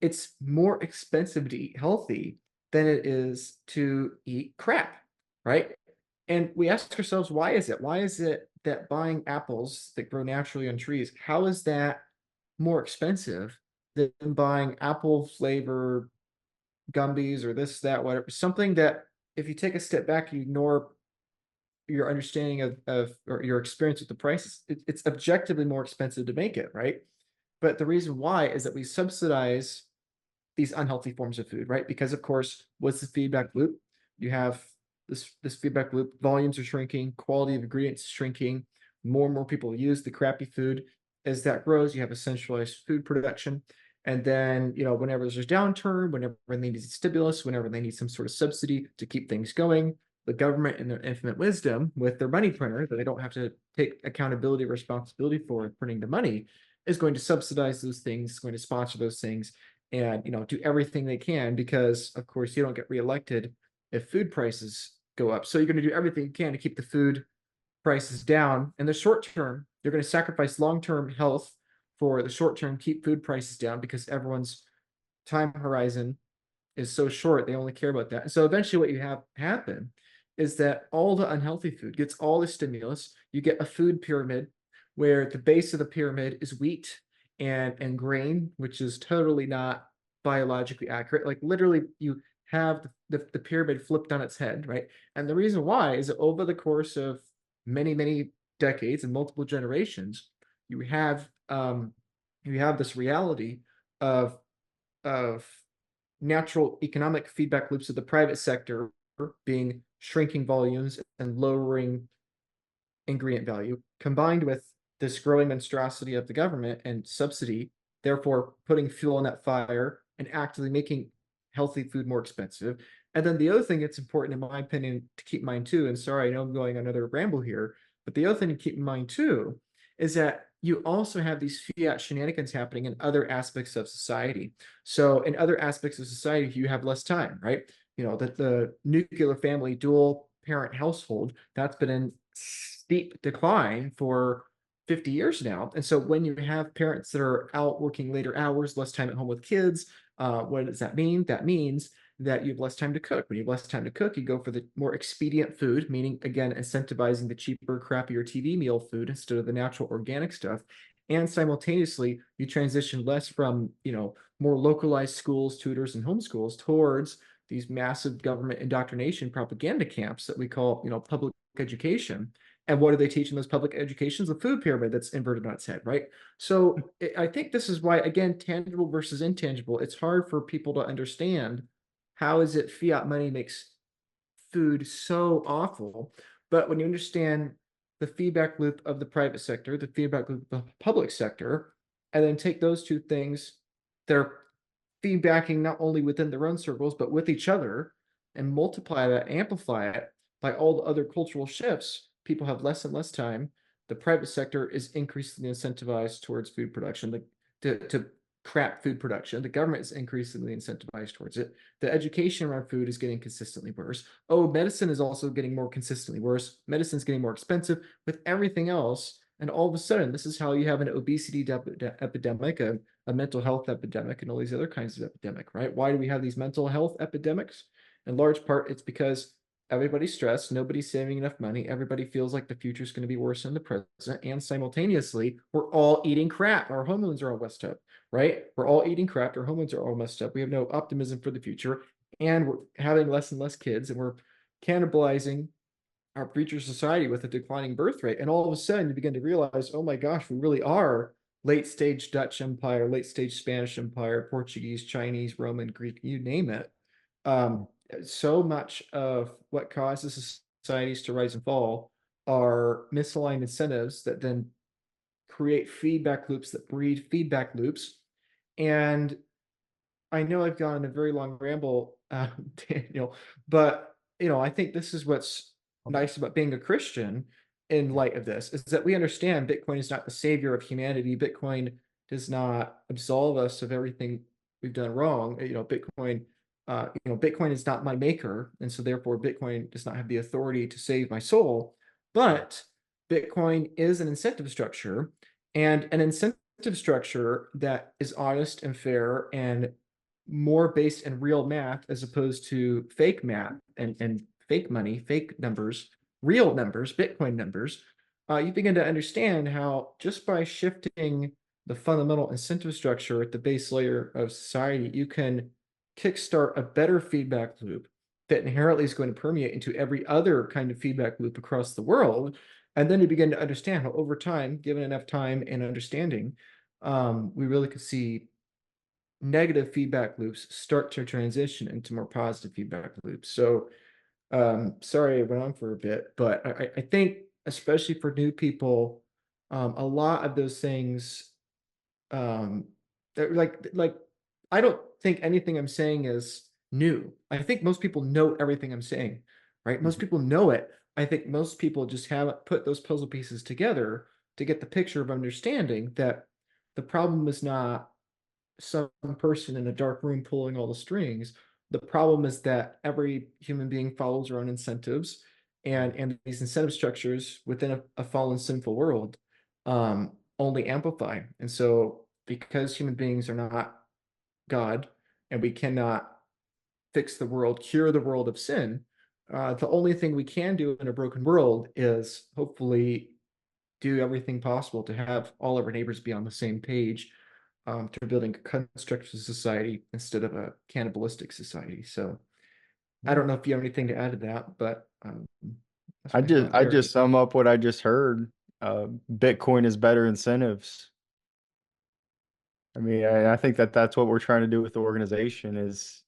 It's more expensive to eat healthy than it is to eat crap, right? And we ask ourselves, why is it? Why is it that buying apples that grow naturally on trees, how is that more expensive than buying apple flavor gummies or this, that, whatever? Something that if you take a step back, you ignore your understanding of or your experience with the prices, it's objectively more expensive to make it, right? But the reason why is that we subsidize these unhealthy forms of food, right? Because of course, what's the feedback loop? You have this feedback loop, volumes are shrinking, quality of ingredients is shrinking, more and more people use the crappy food. As that grows, you have a centralized food production. And then, whenever there's a downturn, whenever they need stimulus, whenever they need some sort of subsidy to keep things going, the government in their infinite wisdom with their money printer that they don't have to take accountability, responsibility for printing the money, is going to subsidize those things, going to sponsor those things, and do everything they can, because of course you don't get reelected if food prices go up. So you're going to do everything you can to keep the food prices down. In the short term, you're going to sacrifice long-term health for the short term, keep food prices down, because everyone's time horizon is so short, they only care about that. And so eventually what you have happen is that all the unhealthy food gets all the stimulus. You get a food pyramid where the base of the pyramid is wheat and grain, which is totally not biologically accurate. Like literally you have the pyramid flipped on its head, right? And the reason why is that over the course of many, many decades and multiple generations, you have this reality of of natural economic feedback loops of the private sector being shrinking volumes and lowering ingredient value, combined with this growing monstrosity of the government and subsidy, therefore putting fuel on that fire and actively making healthy food more expensive. And then the other thing that's important, in my opinion, to keep in mind too, and sorry, I know I'm going on another ramble here, but the other thing to keep in mind too is that you also have these fiat shenanigans happening in other aspects of society. So in other aspects of society, you have less time, right? That the nuclear family dual parent household, that's been in steep decline for 50 years now. And so when you have parents that are out working later hours, less time at home with kids, what does that mean? That means that you have less time to cook. When you have less time to cook, you go for the more expedient food, meaning, again, incentivizing the cheaper, crappier TV meal food instead of the natural organic stuff. And simultaneously, you transition less from, more localized schools, tutors, and homeschools towards these massive government indoctrination propaganda camps that we call, public education. And what do they teach in those public educations? The food pyramid that's inverted on its head, right? So I think this is why, again, tangible versus intangible, it's hard for people to understand how is it fiat money makes food so awful. But when you understand the feedback loop of the private sector, the feedback loop of the public sector, and then take those two things, they're feedbacking not only within their own circles, but with each other, and multiply that, amplify it by all the other cultural shifts, people have less and less time. The private sector is increasingly incentivized towards food production, to crap food production. The government is increasingly incentivized towards it. The education around food is getting consistently worse. Oh, medicine is also getting more consistently worse. Medicine's getting more expensive with everything else. And all of a sudden, this is how you have an obesity epidemic, a mental health epidemic, and all these other kinds of epidemic, right? Why do we have these mental health epidemics? In large part, it's because everybody's stressed, nobody's saving enough money, everybody feels like the future is going to be worse than the present, and simultaneously, we're all eating crap. Our hormones are all messed up, right? We're all eating crap, our hormones are all messed up. We have no optimism for the future, and we're having less and less kids, and we're cannibalizing our future society with a declining birth rate. And all of a sudden, you begin to realize, oh my gosh, we really are late stage Dutch Empire, late stage Spanish Empire, Portuguese, Chinese, Roman, Greek, you name it. So much of what causes societies to rise and fall are misaligned incentives that then create feedback loops that breed feedback loops. And I know I've gone on a very long ramble, Daniel, but I think this is what's nice about being a Christian in light of this, is that we understand Bitcoin is not the savior of humanity. Bitcoin does not absolve us of everything we've done wrong. Bitcoin is not my maker, and so therefore Bitcoin does not have the authority to save my soul. But Bitcoin is an incentive structure, and an incentive structure that is honest and fair and more based in real math as opposed to fake math and fake money, fake numbers, real numbers, Bitcoin numbers. You begin to understand how just by shifting the fundamental incentive structure at the base layer of society, you can kickstart a better feedback loop that inherently is going to permeate into every other kind of feedback loop across the world. And then you begin to understand how over time, given enough time and understanding, we really could see negative feedback loops start to transition into more positive feedback loops. So sorry I went on for a bit, but I think especially for new people, a lot of those things, um, like I don't think anything I'm saying is new. I think most people know everything I'm saying, right? Most people know it. I think most people just haven't put those puzzle pieces together to get the picture of understanding that the problem is not some person in a dark room pulling all the strings. The problem is that every human being follows their own incentives, and these incentive structures within a fallen sinful world only amplify. And so, because human beings are not God, and we cannot fix the world, cure the world of sin, the only thing we can do in a broken world is hopefully do everything possible to have all of our neighbors be on the same page, to building a constructive society instead of a cannibalistic society. So I don't know if you have anything to add to that, but that's I my just thought I there. just sum up what I just heard. Bitcoin is better incentives. I mean, I think that that's what we're trying to do with the organization is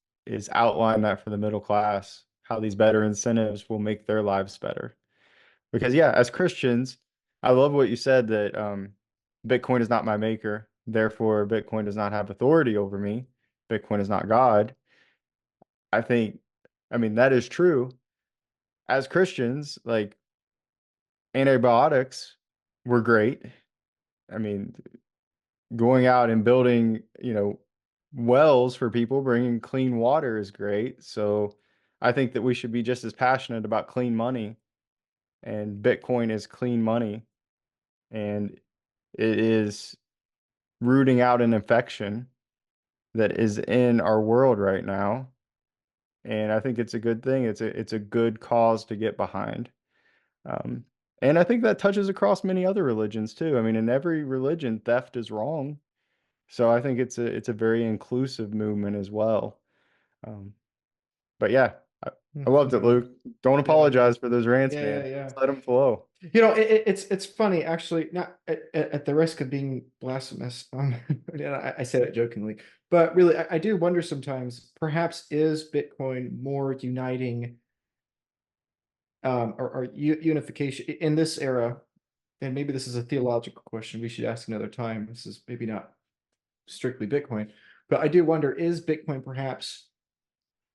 outline that for the middle class, how these better incentives will make their lives better. Because yeah, as Christians, I love what you said that Bitcoin is not my maker, therefore Bitcoin does not have authority over me. Bitcoin is not God. I think, I mean, that is true. As Christians, like antibiotics were great. I mean, going out and building, wells for people, bringing clean water is great. So I think that we should be just as passionate about clean money, and Bitcoin is clean money, and it is rooting out an infection that is in our world right now. and I think it's a good thing. It's a good cause to get behind. Um, and I think that touches across many other religions too. I mean, in every religion, theft is wrong. So I think it's a very inclusive movement as well. Um, but yeah, I loved it, Luke. Don't Yeah, apologize for those rants, yeah, man. yeah. Just let them flow. It's funny actually. Not at the risk of being blasphemous. And I say that jokingly, but really, I do wonder sometimes. Perhaps is Bitcoin more uniting, or unification in this era? And maybe this is a theological question we should ask another time. This is maybe not strictly Bitcoin, but I do wonder: is Bitcoin perhaps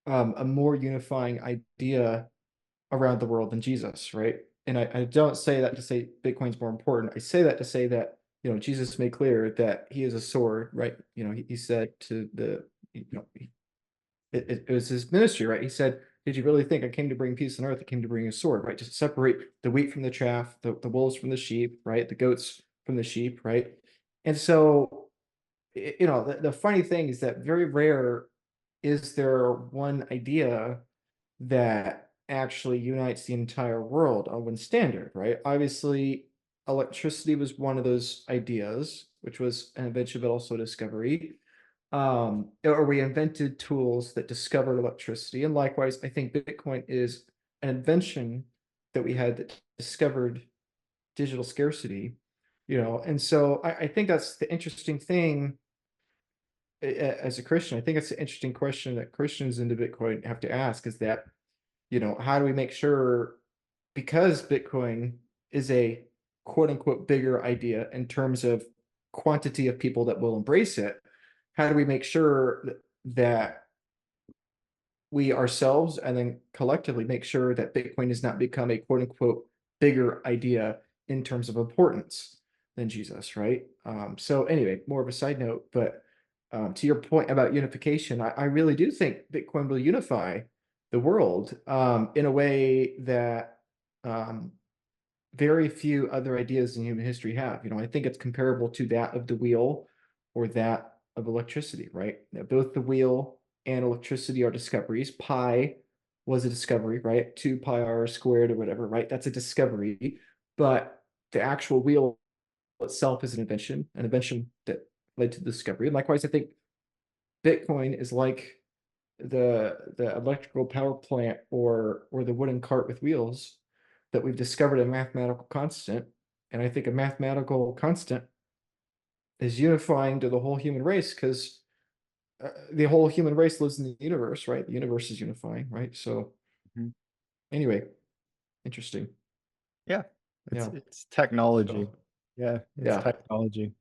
a more unifying idea around the world than Jesus, right? And I don't say that to say Bitcoin's more important. I say that to say that, Jesus made clear that he is a sword, right? He said to it was his ministry, right? He said, did you really think I came to bring peace on earth? I came to bring a sword, right? Just separate the wheat from the chaff, the wolves from the sheep, right? The goats from the sheep, right? And so, the funny thing is that very rare is there one idea that actually unites the entire world on one standard, right? Obviously, electricity was one of those ideas, which was an invention, but also a discovery. Or we invented tools that discovered electricity. And likewise, I think Bitcoin is an invention that we had that discovered digital scarcity, And so I think that's the interesting thing as a Christian. I think it's an interesting question that Christians into Bitcoin have to ask is that, how do we make sure, because Bitcoin is a quote unquote bigger idea in terms of quantity of people that will embrace it, how do we make sure that we ourselves and then collectively make sure that Bitcoin does not become a quote unquote bigger idea in terms of importance than Jesus, right? So anyway, more of a side note, but to your point about unification, I really do think Bitcoin will unify the world in a way that um, very few other ideas in human history have. I think it's comparable to that of the wheel or that of electricity, right? Now, both the wheel and electricity are discoveries. Pi was a discovery, right? 2 pi r squared or whatever, right? That's a discovery. But the actual wheel itself is an invention that led to the discovery. And likewise, I think Bitcoin is like the electrical power plant or the wooden cart with wheels that we've discovered a mathematical constant. And I think a mathematical constant is unifying to the whole human race because the whole human race lives in the universe, right? The universe is unifying, right? So Mhm. anyway, interesting. Yeah, it's Yeah. it's technology. So Yeah, it's yeah, technology,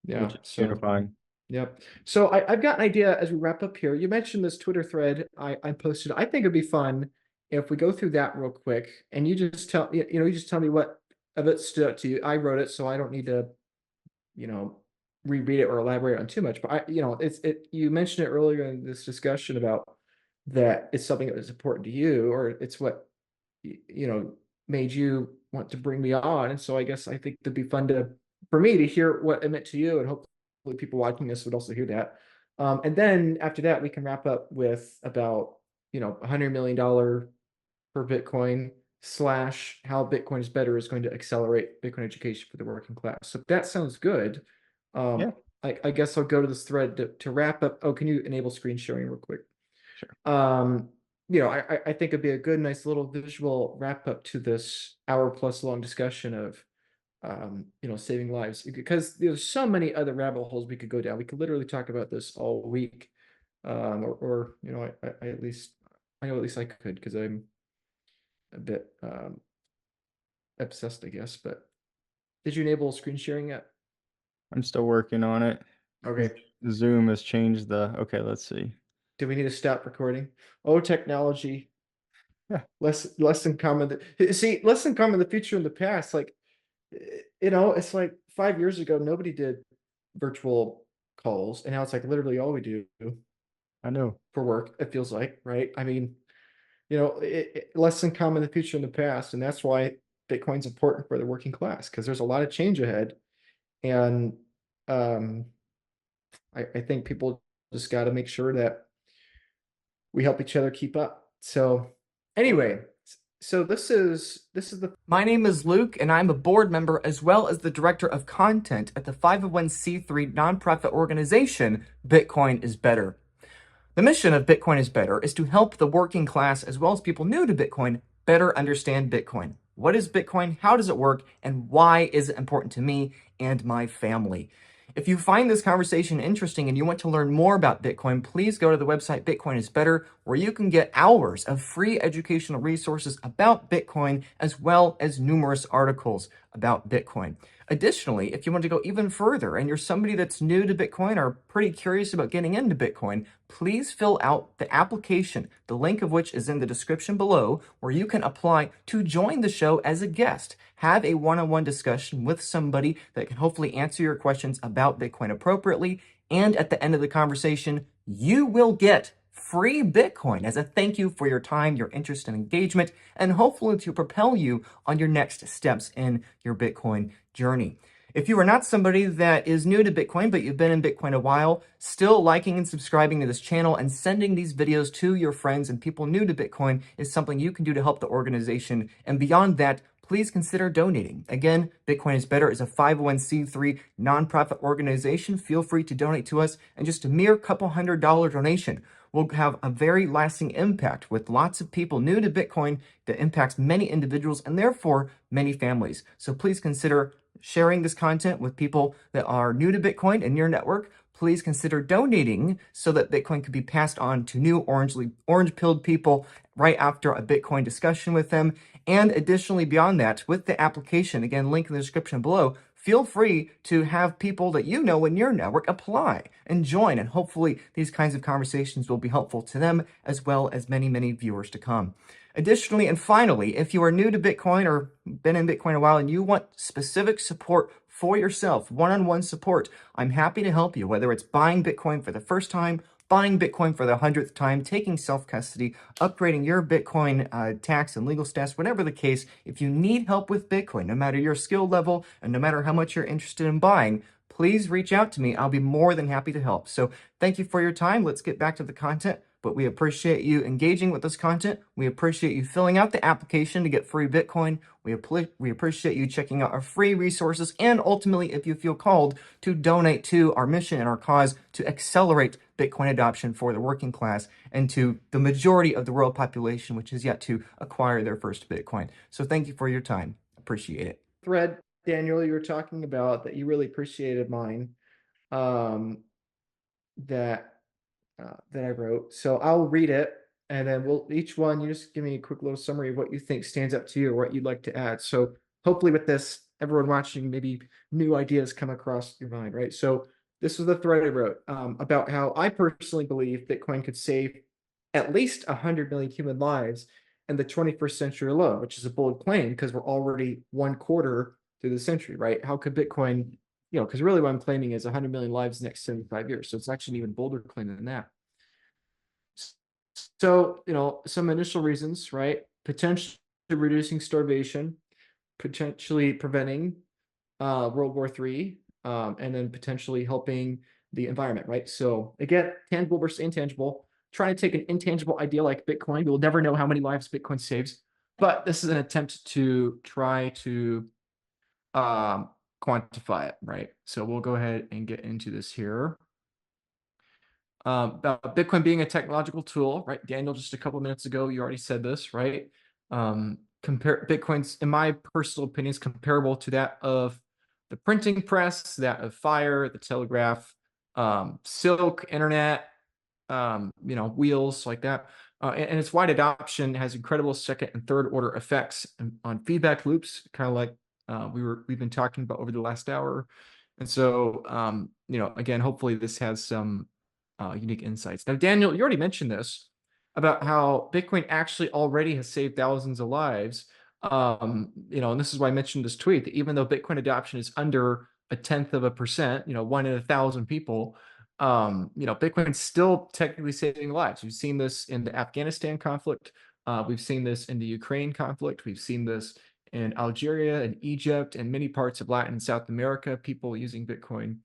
yeah. which is So unifying. yep. So I've got an idea as we wrap up here. You mentioned this Twitter thread I posted. I think it'd be fun if we go through that real quick and you just tell me what of it stood out to you. I wrote it, so I don't need to, you know, reread it or elaborate on too much. But you mentioned it earlier in this discussion about that it's something that was important to you, or it's what made you want to bring me on. And so I guess I think it'd be fun for me to hear what it meant to you, and hopefully people watching this would also hear that. And then after that, we can wrap up with about $100 million per Bitcoin slash how Bitcoin is better is going to accelerate Bitcoin education for the working class. So if that sounds good, Yeah, um, I guess I'll go to this thread to wrap up. Oh, can you enable screen sharing real quick? sure. Um, I think it'd be a good, nice little visual wrap up to this hour plus long discussion of saving lives, because there's so many other rabbit holes we could go down. We could literally talk about this all week. Or I know at least I could because I'm a bit obsessed, I guess. But did you enable screen sharing yet? I'm still working on it. Okay. Zoom has changed the. Okay, let's see. Do we need to stop recording? Oh, technology. Yeah, Less than common. See, less than common the future and the past. Like, it's like 5 years ago, nobody did virtual calls, and now it's like literally all we do I know. for work. It feels like, right? I mean, less than common the future and the past, and that's why Bitcoin's important for the working class because there's a lot of change ahead, and um, I think people just got to make sure that we help each other keep up. So anyway, so this is the My name is Luke, and I'm a board member as well as the director of content at the 501c3 nonprofit organization Bitcoin is Better. The mission of Bitcoin is Better is to help the working class as well as people new to Bitcoin better understand Bitcoin. What is Bitcoin? How does it work? And why is it important to me and my family? If you find this conversation interesting and you want to learn more about Bitcoin, please go to the website Bitcoin is Better, where you can get hours of free educational resources about Bitcoin as well as numerous articles about Bitcoin. Additionally, if you want to go even further and you're somebody that's new to Bitcoin or pretty curious about getting into Bitcoin, please fill out the application, the link of which is in the description below, where you can apply to join the show as a guest. Have a one-on-one discussion with somebody that can hopefully answer your questions about Bitcoin appropriately. And at the end of the conversation, you will get free Bitcoin as a thank you for your time, your interest, and engagement, and hopefully to propel you on your next steps in your Bitcoin journey. If you are not somebody that is new to Bitcoin, but you've been in Bitcoin a while, still liking and subscribing to this channel and sending these videos to your friends and people new to Bitcoin is something you can do to help the organization. And beyond that, please consider donating. Again, Bitcoin is Better is a 501c3 nonprofit organization. Feel free to donate to us, and just a mere couple $100 donation will have a very lasting impact with lots of people new to Bitcoin that impacts many individuals and therefore many families. So please consider sharing this content with people that are new to Bitcoin in your network. Please consider donating so that Bitcoin could be passed on to new orange-pilled people right after a Bitcoin discussion with them. And additionally, beyond that, with the application, again, link in the description below, feel free to have people that you know in your network apply and join. And hopefully these kinds of conversations will be helpful to them as well as many, many viewers to come. Additionally, and finally, if you are new to Bitcoin or been in Bitcoin a while and you want specific support for yourself, one-on-one support, I'm happy to help you, whether it's buying Bitcoin for the first time, buying Bitcoin for the 100th time, taking self-custody, upgrading your Bitcoin tax and legal status, whatever the case. If you need help with Bitcoin, no matter your skill level and no matter how much you're interested in buying, please reach out to me. I'll be more than happy to help. So thank you for your time. Let's get back to the content. But we appreciate you engaging with this content. We appreciate you filling out the application to get free Bitcoin. We appreciate you checking out our free resources, and ultimately, if you feel called, to donate to our mission and our cause to accelerate Bitcoin adoption for the working class and to the majority of the world population, which is yet to acquire their first Bitcoin. So thank you for your time. Appreciate it. thread, Daniel, you were talking about that you really appreciated mine, that that I wrote. So I'll read it, and then we'll each one, you just give me a quick little summary of what you think stands out to you or what you'd like to add. So hopefully with this, everyone watching, maybe new ideas come across your mind, right? So this was the thread I wrote about how I personally believe Bitcoin could save at least 100 million human lives in the 21st century alone, which is a bold claim because we're already 1/4 through the century, right? How could Bitcoin, because really what I'm claiming is 100 million lives next 75 years. So it's actually an even bolder claim than that. So, some initial reasons, right? Potentially reducing starvation, potentially preventing World War III, and then potentially helping the environment, right? So again, tangible versus intangible. Trying to take an intangible idea like Bitcoin, we will never know how many lives Bitcoin saves, but this is an attempt to try to quantify it, right? So we'll go ahead and get into this here. About Bitcoin being a technological tool, right? Daniel, just a couple minutes ago, you already said this, right? Compare Bitcoin's, in my personal opinion, is comparable to that of the printing press, that of fire, the telegraph, silk, internet, wheels like that. And its wide adoption has incredible second and third order effects on feedback loops, kind of like we've been talking about over the last hour. And so, again, hopefully this has some unique insights. Now, Daniel, you already mentioned this about how Bitcoin actually already has saved thousands of lives. And this is why I mentioned this tweet, that even though Bitcoin adoption is under 0.1%, 1 in 1,000 people, Bitcoin's still technically saving lives. We've seen this in the Afghanistan conflict. We've seen this in the Ukraine conflict. We've seen this in Algeria and Egypt and many parts of Latin and South America, people using Bitcoin.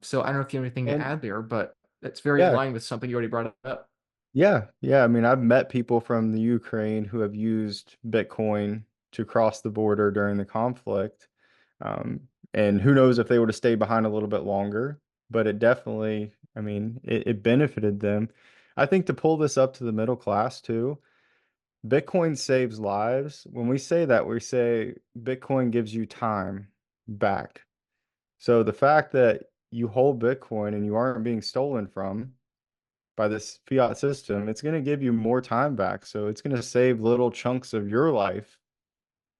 So I don't know if you have anything to add there, but that's very in Yeah, line with something you already brought up. Yeah. I mean, I've met people from the Ukraine who have used Bitcoin to cross the border during the conflict. Um, and who knows if they would have stayed behind a little bit longer, but it definitely, I mean, it benefited them. I think to pull this up to the middle class too, Bitcoin saves lives. When we say that, we say Bitcoin gives you time back. So the fact that you hold Bitcoin and you aren't being stolen from by this fiat system, it's going to give you more time back. So it's going to save little chunks of your life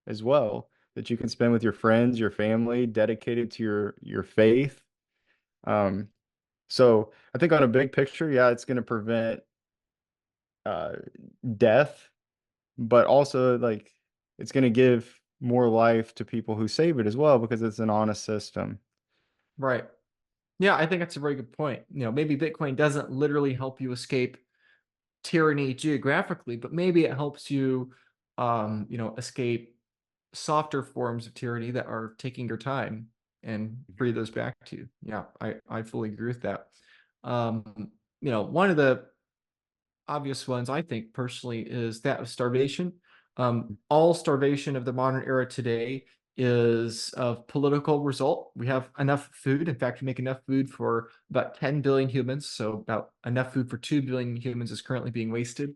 as well that you can spend with your friends, your family, dedicated to your faith. Um, so I think on a big picture, yeah, it's going to prevent uh, death, but also like it's going to give more life to people who save it as well because it's an honest system. Right. Yeah, I think that's a very good point. Maybe Bitcoin doesn't literally help you escape tyranny geographically, but maybe it helps you, escape softer forms of tyranny that are taking your time and free those back to you. Yeah, I fully agree with that. One of the obvious ones, I think personally, is that of starvation. All starvation of the modern era today is of political result. We have enough food. In fact, we make enough food for about 10 billion humans. So about enough food for 2 billion humans is currently being wasted.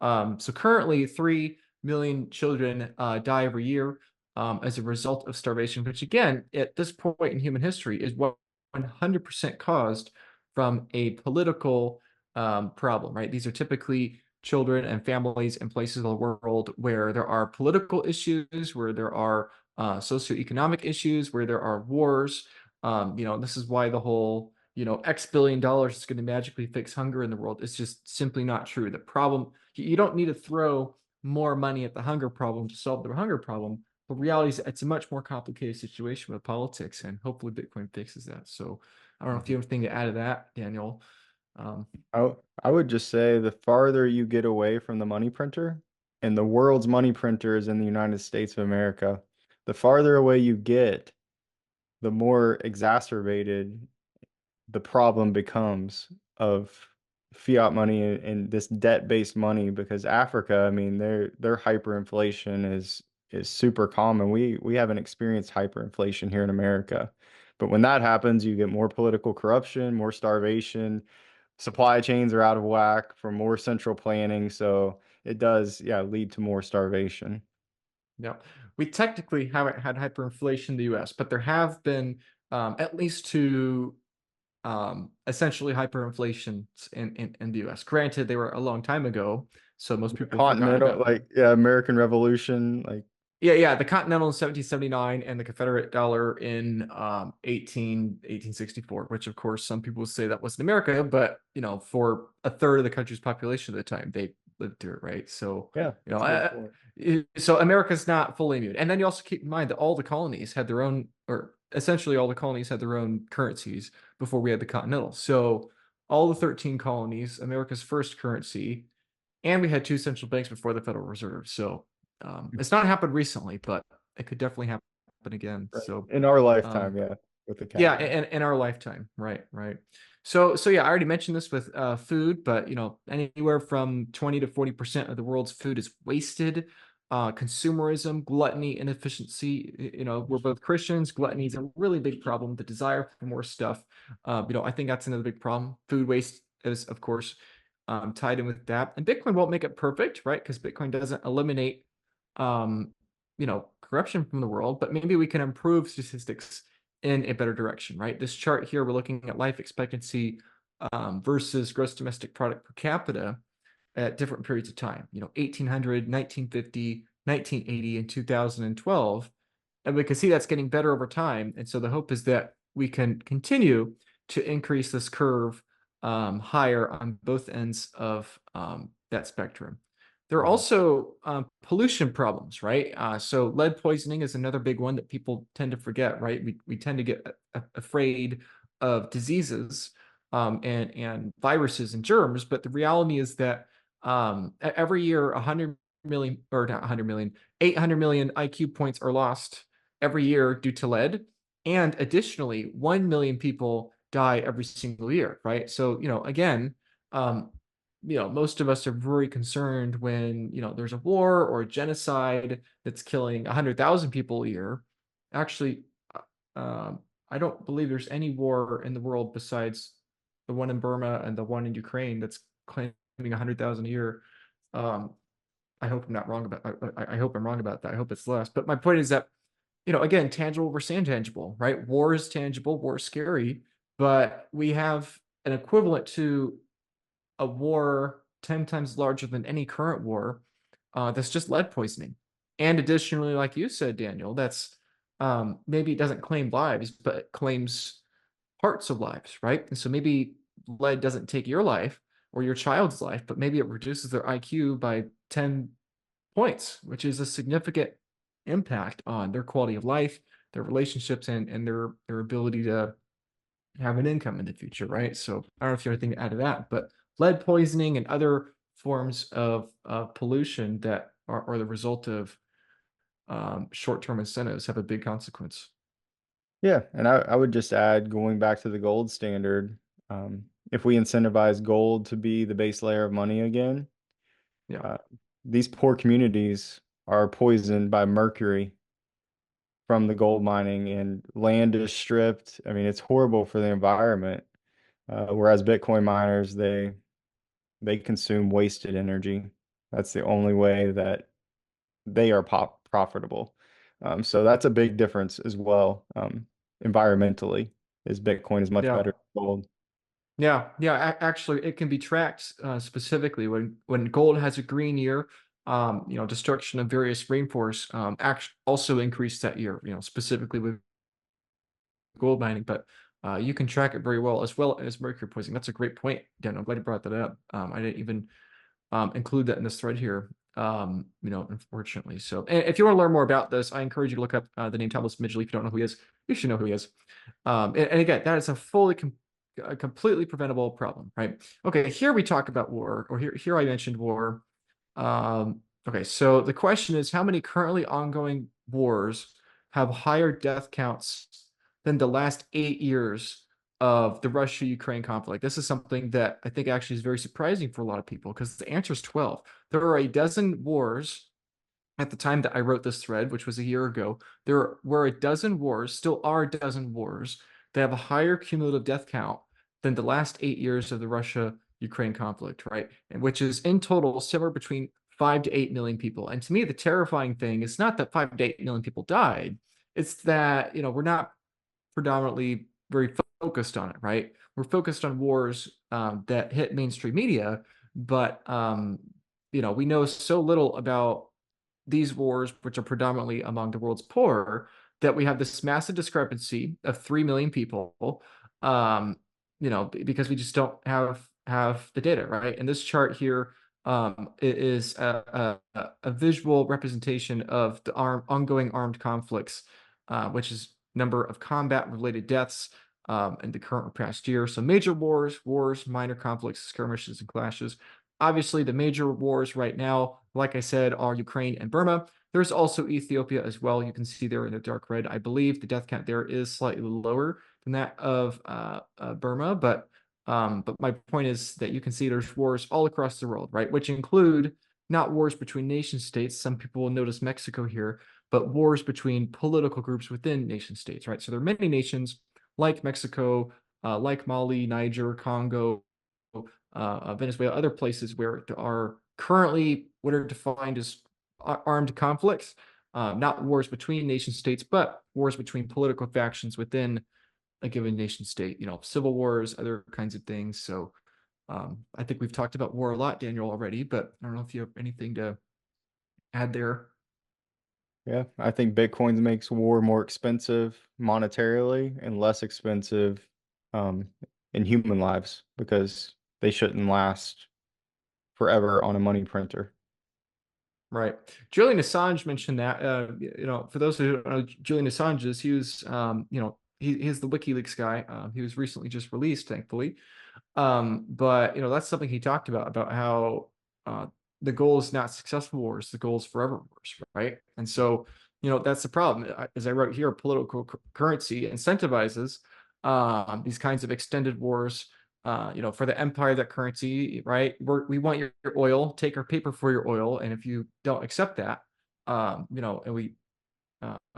So currently 3 million children die every year as a result of starvation, which again, at this point in human history is 100% caused from a political problem, right? These are typically children and families in places of the world where there are political issues, where there are socioeconomic issues, where there are wars. This is why the whole, X billion dollars is going to magically fix hunger in the world. It's just simply not true. The problem, you don't need to throw more money at the hunger problem to solve the hunger problem. But reality is it's a much more complicated situation with politics, and hopefully Bitcoin fixes that. So I don't know if you have anything to add to that, Daniel. Um, I would just say the farther you get away from the money printer, and the world's money printer is in the United States of America, the farther away you get, the more exacerbated the problem becomes of fiat money and this debt-based money because Africa, I mean, their hyperinflation is super common. We haven't experienced hyperinflation here in America. But when that happens, you get more political corruption, more starvation, supply chains are out of whack for more central planning. So it does, yeah, lead to more starvation. Yeah, we technically haven't had hyperinflation in the U.S., but there have been at least two essentially hyperinflations in the U.S. Granted, they were a long time ago, so most people have forgotten Continental, about them. like yeah, American Revolution, like Yeah, the Continental in 1779 and the Confederate dollar in 1864, which of course some people say that wasn't America, but for a third of the country's population at the time, they lived through it, right? So, yeah, that's a good point. so America's not fully immune. And then you also keep in mind that all the colonies had their own, or essentially all the colonies had their own currencies before we had the Continental. So all the 13 colonies, America's first currency, and we had two central banks before the Federal Reserve. So it's not happened recently, but it could definitely happen again. Right. So In our um, lifetime, yeah, with the yeah, caveat. in our lifetime, right. So yeah, I already mentioned this with food, but anywhere from 20 to 40% of the world's food is wasted. Consumerism, gluttony, inefficiency. We're both Christians. Gluttony is a really big problem. The desire for more stuff. I think that's another big problem. Food waste is, of course, tied in with that. And Bitcoin won't make it perfect, right? Because Bitcoin doesn't eliminate, um, corruption from the world, but maybe we can improve statistics in a better direction, right? This chart here, we're looking at life expectancy versus gross domestic product per capita at different periods of time, 1800, 1950, 1980, and 2012. And we can see that's getting better over time. And so the hope is that we can continue to increase this curve higher on both ends of that spectrum. There are Mhm. also pollution problems, right? So lead poisoning is another big one that people tend to forget, right? We tend to get afraid of diseases and viruses and germs, but the reality is that every year 100 million, or not 100 million, 800 million IQ points are lost every year due to lead. And additionally, 1 million people die every single year, right? So, again, um, most of us are very concerned when, there's a war or a genocide that's killing 100,000 people a year. Actually, um, I don't believe there's any war in the world besides the one in Burma and the one in Ukraine that's claiming 100,000 a year. Um, I hope I'm not wrong about. I hope I'm wrong about that. I hope it's less. But my point is that, again, tangible versus intangible, right? War is tangible. War is scary, but we have an equivalent to a war 10 times larger than any current war, that's just lead poisoning. And additionally, like you said, Daniel, that's maybe it doesn't claim lives, but it claims parts of lives, right? And so maybe lead doesn't take your life or your child's life, but maybe it reduces their IQ by 10 points, which is a significant impact on their quality of life, their relationships, and their ability to have an income in the future, right? So I don't know if you have anything to add to that, but lead poisoning and other forms of pollution that are the result of short-term incentives have a big consequence. Yeah, and I would just add, going back to the gold standard, if we incentivize gold to be the base layer of money again, Yeah. uh, these poor communities are poisoned by mercury from the gold mining, and land is stripped. I mean, it's horrible for the environment. Whereas Bitcoin miners, they consume wasted energy. That's the only way that they are profitable. So that's a big difference as well. Environmentally, is Bitcoin is much Yeah. better than gold. Yeah. Actually, it can be tracked specifically when gold has a green year. Destruction of various rainforests also increased that year. Specifically with gold mining, but you can track it very well as mercury poisoning. That's a great point, Dan. I'm glad you brought that up. I didn't even include that in this thread here. Unfortunately. So, and if you want to learn more about this, I encourage you to look up the name Thomas Midgley. If you don't know who he is, you should know who he is. And again, that is a completely preventable problem, right? Okay, here we talk about war, or here I mentioned war. Okay, so the question is, how many currently ongoing wars have higher death counts than the last 8 years of the Russia-Ukraine conflict? This is something that I think actually is very surprising for a lot of people, because the answer is 12. There are a dozen wars at the time that I wrote this thread, which was a year ago. There were a dozen wars, still are a dozen wars, that have a higher cumulative death count than the last 8 years of the Russia-Ukraine conflict, right? And which is in total somewhere between 5 to 8 million people. And to me, the terrifying thing is not that 5 to 8 million people died. It's that, we're not predominantly very focused on it, right? We're focused on wars that hit mainstream media, but we know so little about these wars, which are predominantly among the world's poor, that we have this massive discrepancy of 3 million people, because we just don't have the data, right? And this chart here is a visual representation of the ongoing armed conflicts, which is number of combat-related deaths in the current or past year. So major wars, minor conflicts, skirmishes, and clashes. Obviously, the major wars right now, like I said, are Ukraine and Burma. There's also Ethiopia as well. You can see there in the dark red. I believe the death count there is slightly lower than that of Burma, but my point is that you can see there's wars all across the world, right? Which include not wars between nation states. Some people will notice Mexico here, but wars between political groups within nation states, right? So there are many nations like Mexico, like Mali, Niger, Congo, Venezuela, other places where there are currently what are defined as armed conflicts, not wars between nation states, but wars between political factions within a given nation state, civil wars, other kinds of things. So I think we've talked about war a lot, Daniel, already, but I don't know if you have anything to add there. Yeah, I think Bitcoin makes war more expensive monetarily and less expensive um, in human lives, because they shouldn't last forever on a money printer. Right. Julian Assange mentioned that, for those who don't know, Julian Assange is, he was, he's the WikiLeaks guy. He was recently just released, thankfully. But that's something he talked about how uh, the goal is not successful wars, the goal is forever wars, right? And so, that's the problem. As I wrote here, political currency incentivizes these kinds of extended wars For the empire, that currency, right? We want your oil, take our paper for your oil. And if you don't accept that, and we,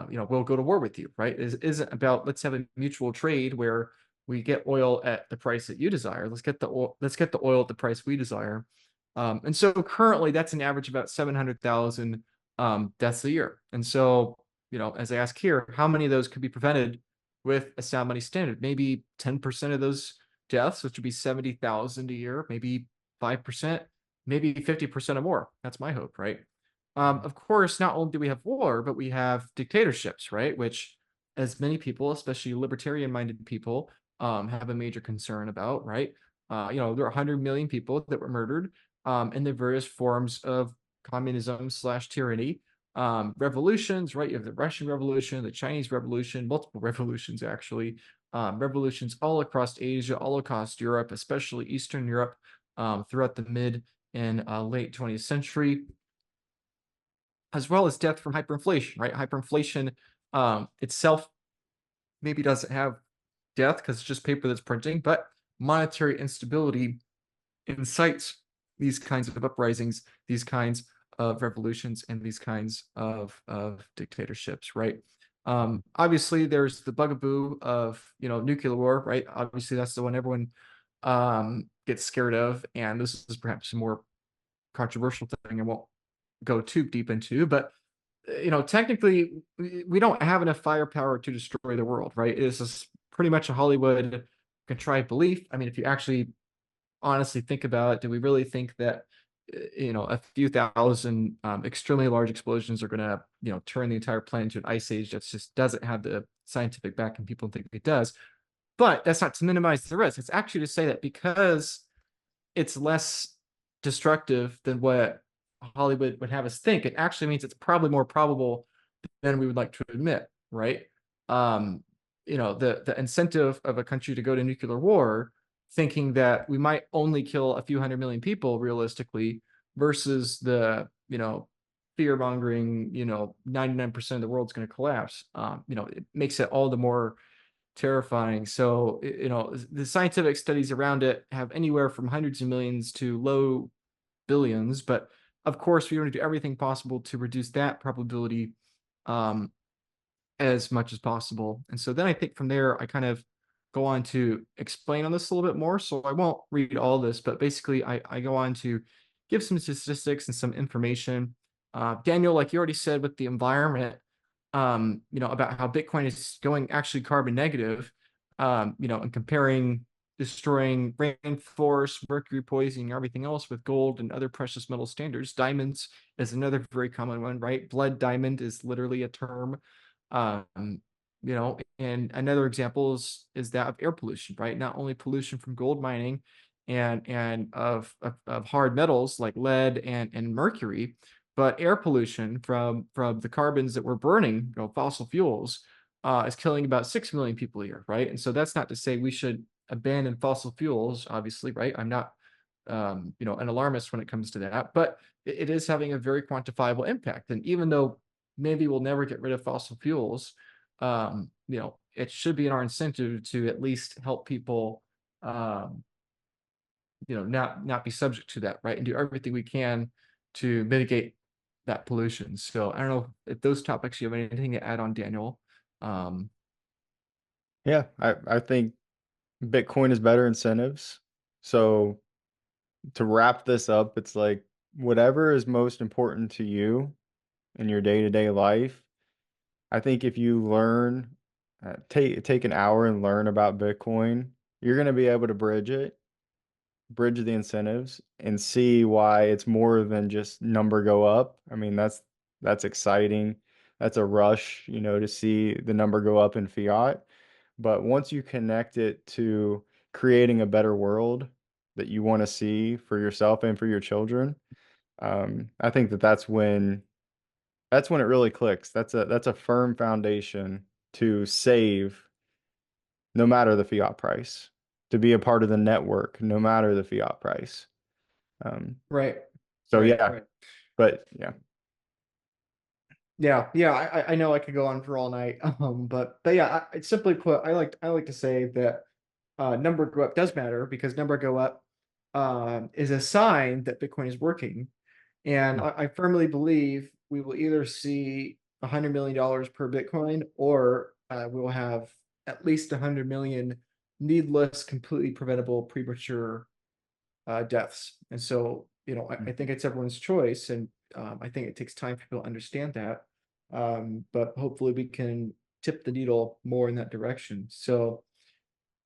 we'll go to war with you, right? It isn't about, let's have a mutual trade where we get oil at the price that you desire. Let's get the oil at the price we desire. And so currently that's an average about 700,000 deaths a year. And so, as I ask here, how many of those could be prevented with a sound money standard? Maybe 10% of those deaths, which would be 70,000 a year, maybe 5%, maybe 50% or more. That's my hope, right? Of course, not only do we have war, but we have dictatorships, right? Which, as many people, especially libertarian-minded people, have a major concern about, right? There are 100 million people that were murdered in the various forms of communism/tyranny, revolutions, right? You have the Russian Revolution, the Chinese Revolution, multiple revolutions, actually, revolutions all across Asia, all across Europe, especially Eastern Europe, throughout the mid and late 20th century, as well as death from hyperinflation, right? Hyperinflation itself maybe doesn't have death because it's just paper that's printing, but monetary instability incites these kinds of uprisings, these kinds of revolutions, and these kinds of dictatorships, right? Obviously, there's the bugaboo of nuclear war, right? Obviously, that's the one everyone gets scared of, and this is perhaps a more controversial thing I won't go too deep into, but technically, we don't have enough firepower to destroy the world, right? It is just pretty much a Hollywood contrived belief. I mean, if you actually honestly think about it, do we really think that a few thousand extremely large explosions are going to turn the entire planet into an ice age? That just doesn't have the scientific backing people think it does. But that's not to minimize the risk. It's actually to say that because it's less destructive than what Hollywood would have us think, it actually means it's probably more probable than we would like to admit, right? The incentive of a country to go to nuclear war, thinking that we might only kill a few 100 million people realistically, versus the fear mongering 99% of the world's going to collapse. It makes it all the more terrifying. So the scientific studies around it have anywhere from hundreds of millions to low billions, but of course we want to do everything possible to reduce that probability as much as possible. And so then I think from there I kind of go on to explain on this a little bit more. So I won't read all this, but basically I go on to give some statistics and some information. Daniel, like you already said with the environment, about how Bitcoin is going actually carbon negative, and comparing destroying rainforests, mercury poisoning, everything else with gold and other precious metal standards. Diamonds is another very common one, right? Blood diamond is literally a term. And another example is that of air pollution, right? Not only pollution from gold mining and of hard metals like lead and mercury, but air pollution from the carbons that we're burning, fossil fuels, is killing about 6 million people a year, right? And so that's not to say we should abandon fossil fuels, obviously, right? I'm not, an alarmist when it comes to that, but it is having a very quantifiable impact. And even though maybe we'll never get rid of fossil fuels, it should be in our incentive to at least help people, not be subject to that, right? And do everything we can to mitigate that pollution. So I don't know if those topics you have anything to add on, Daniel. Yeah, I think Bitcoin is better incentives. So to wrap this up, it's like whatever is most important to you in your day-to-day life. I think if you learn, take an hour and learn about Bitcoin, you're going to be able to bridge the incentives and see why it's more than just number go up. I mean, that's exciting. That's a rush, to see the number go up in fiat. But once you connect it to creating a better world that you want to see for yourself and for your children, I think that's when it really clicks. That's a firm foundation to save no matter the fiat price, to be a part of the network no matter the fiat price. Right. So Right. yeah, Right. but yeah. Yeah. I know I could go on for all night. But yeah, simply put, I like to say that number go up does matter, because number go up is a sign that Bitcoin is working. And I firmly believe we will either see $100 million per Bitcoin, or we will have at least 100 million needless, completely preventable, premature deaths. And so, I think it's everyone's choice, and I think it takes time for people to understand that. But hopefully we can tip the needle more in that direction. So,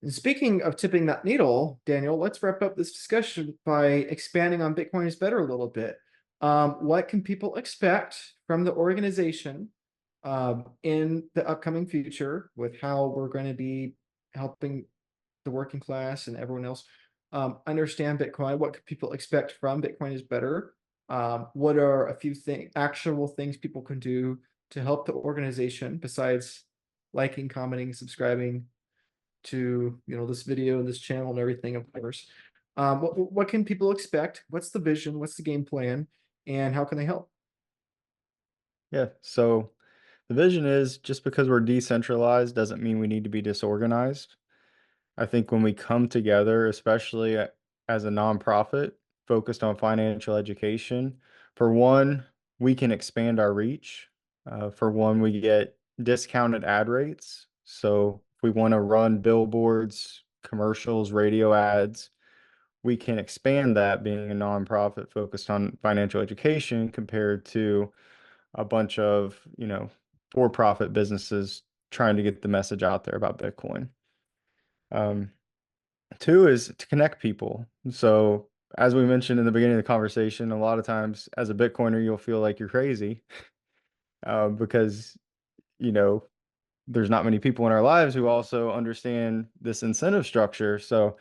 and speaking of tipping that needle, Daniel, let's wrap up this discussion by expanding on Bitcoin is better a little bit. What can people expect from the organization in the upcoming future, with how we're going to be helping the working class and everyone else understand Bitcoin? What can people expect from Bitcoin is better? What are a few actual things people can do to help the organization, besides liking, commenting, subscribing to this video and this channel and everything, of course? What can people expect? What's the vision? What's the game plan? And how can they help? Yeah. So the vision is, just because we're decentralized doesn't mean we need to be disorganized. I think when we come together, especially as a nonprofit focused on financial education, for one, we can expand our reach. For one, we get discounted ad rates. So if we want to run billboards, commercials, radio ads, we can expand that, being a nonprofit focused on financial education, compared to a bunch of, for-profit businesses trying to get the message out there about Bitcoin. Um, Two is to connect people. So, as we mentioned in the beginning of the conversation, a lot of times as a Bitcoiner, you'll feel like you're crazy because, you know, there's not many people in our lives who also understand this incentive structure. So,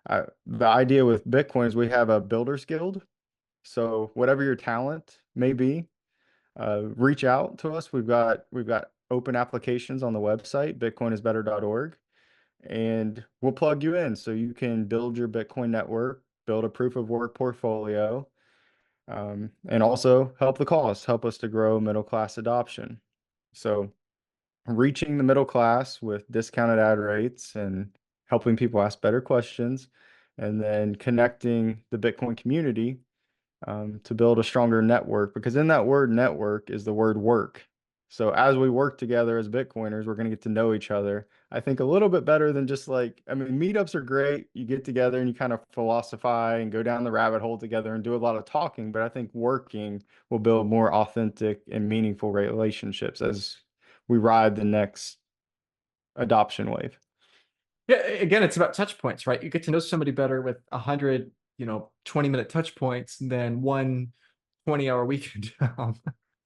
the idea with Bitcoin is we have a builders guild. So, whatever your talent may be, reach out to us. We've got open applications on the website, bitcoinisbetter.org, and we'll plug you in so you can build your Bitcoin network, build a proof of work portfolio, and also help the cause, help us to grow middle class adoption. So, reaching the middle class with discounted ad rates and helping people ask better questions, and then connecting the Bitcoin community to build a stronger network, because in that word network is the word work. So as we work together as Bitcoiners, we're going to get to know each other, I think, a little bit better than just like, I mean, meetups are great. You get together and you kind of philosophize and go down the rabbit hole together and do a lot of talking. But I think working will build more authentic and meaningful relationships as we ride the next adoption wave. Yeah, again, it's about touch points, right? You get to know somebody better with 100, 20-minute touch points than one 20-hour weekend job.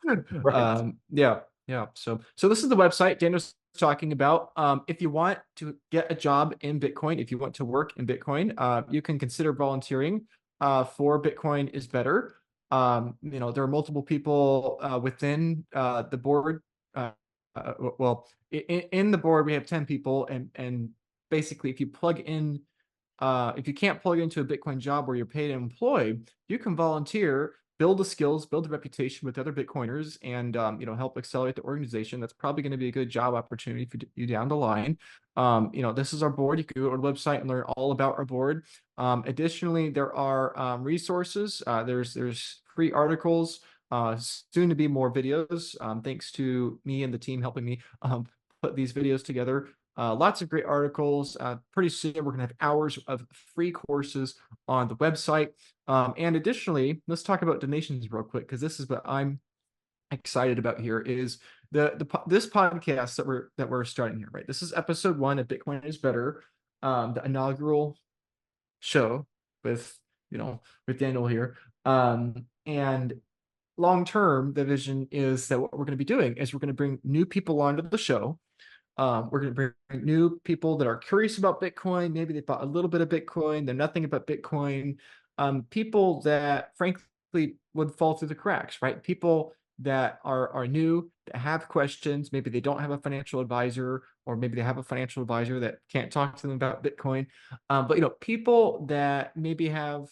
Right. Yeah, yeah. So this is the website Daniel's talking about. If you want to get a job in Bitcoin, if you want to work in Bitcoin, you can consider volunteering for Bitcoin is better. There are multiple people within the board. Well, in the board, we have 10 people, and basically, if you plug in, if you can't plug into a Bitcoin job where you're paid and employed, you can volunteer, build the skills, build a reputation with other Bitcoiners, and help accelerate the organization. That's probably going to be a good job opportunity for you down the line. This is our board. You can go to our website and learn all about our board. Additionally, there are resources. There's free articles. Soon to be more videos. Thanks to me and the team helping me put these videos together. Lots of great articles. Pretty soon, we're going to have hours of free courses on the website. And additionally, let's talk about donations real quick, because this is what I'm excited about here. Is this podcast that we're starting here, right? This is episode 1 of Bitcoin is Better, the inaugural show with with Daniel here. And long term, the vision is that what we're going to be doing is we're going to bring new people onto the show. We're going to bring new people that are curious about Bitcoin. Maybe they bought a little bit of Bitcoin. They're nothing about Bitcoin. People that frankly would fall through the cracks, right? People that are new, that have questions. Maybe they don't have a financial advisor, or maybe they have a financial advisor that can't talk to them about Bitcoin. But people that maybe have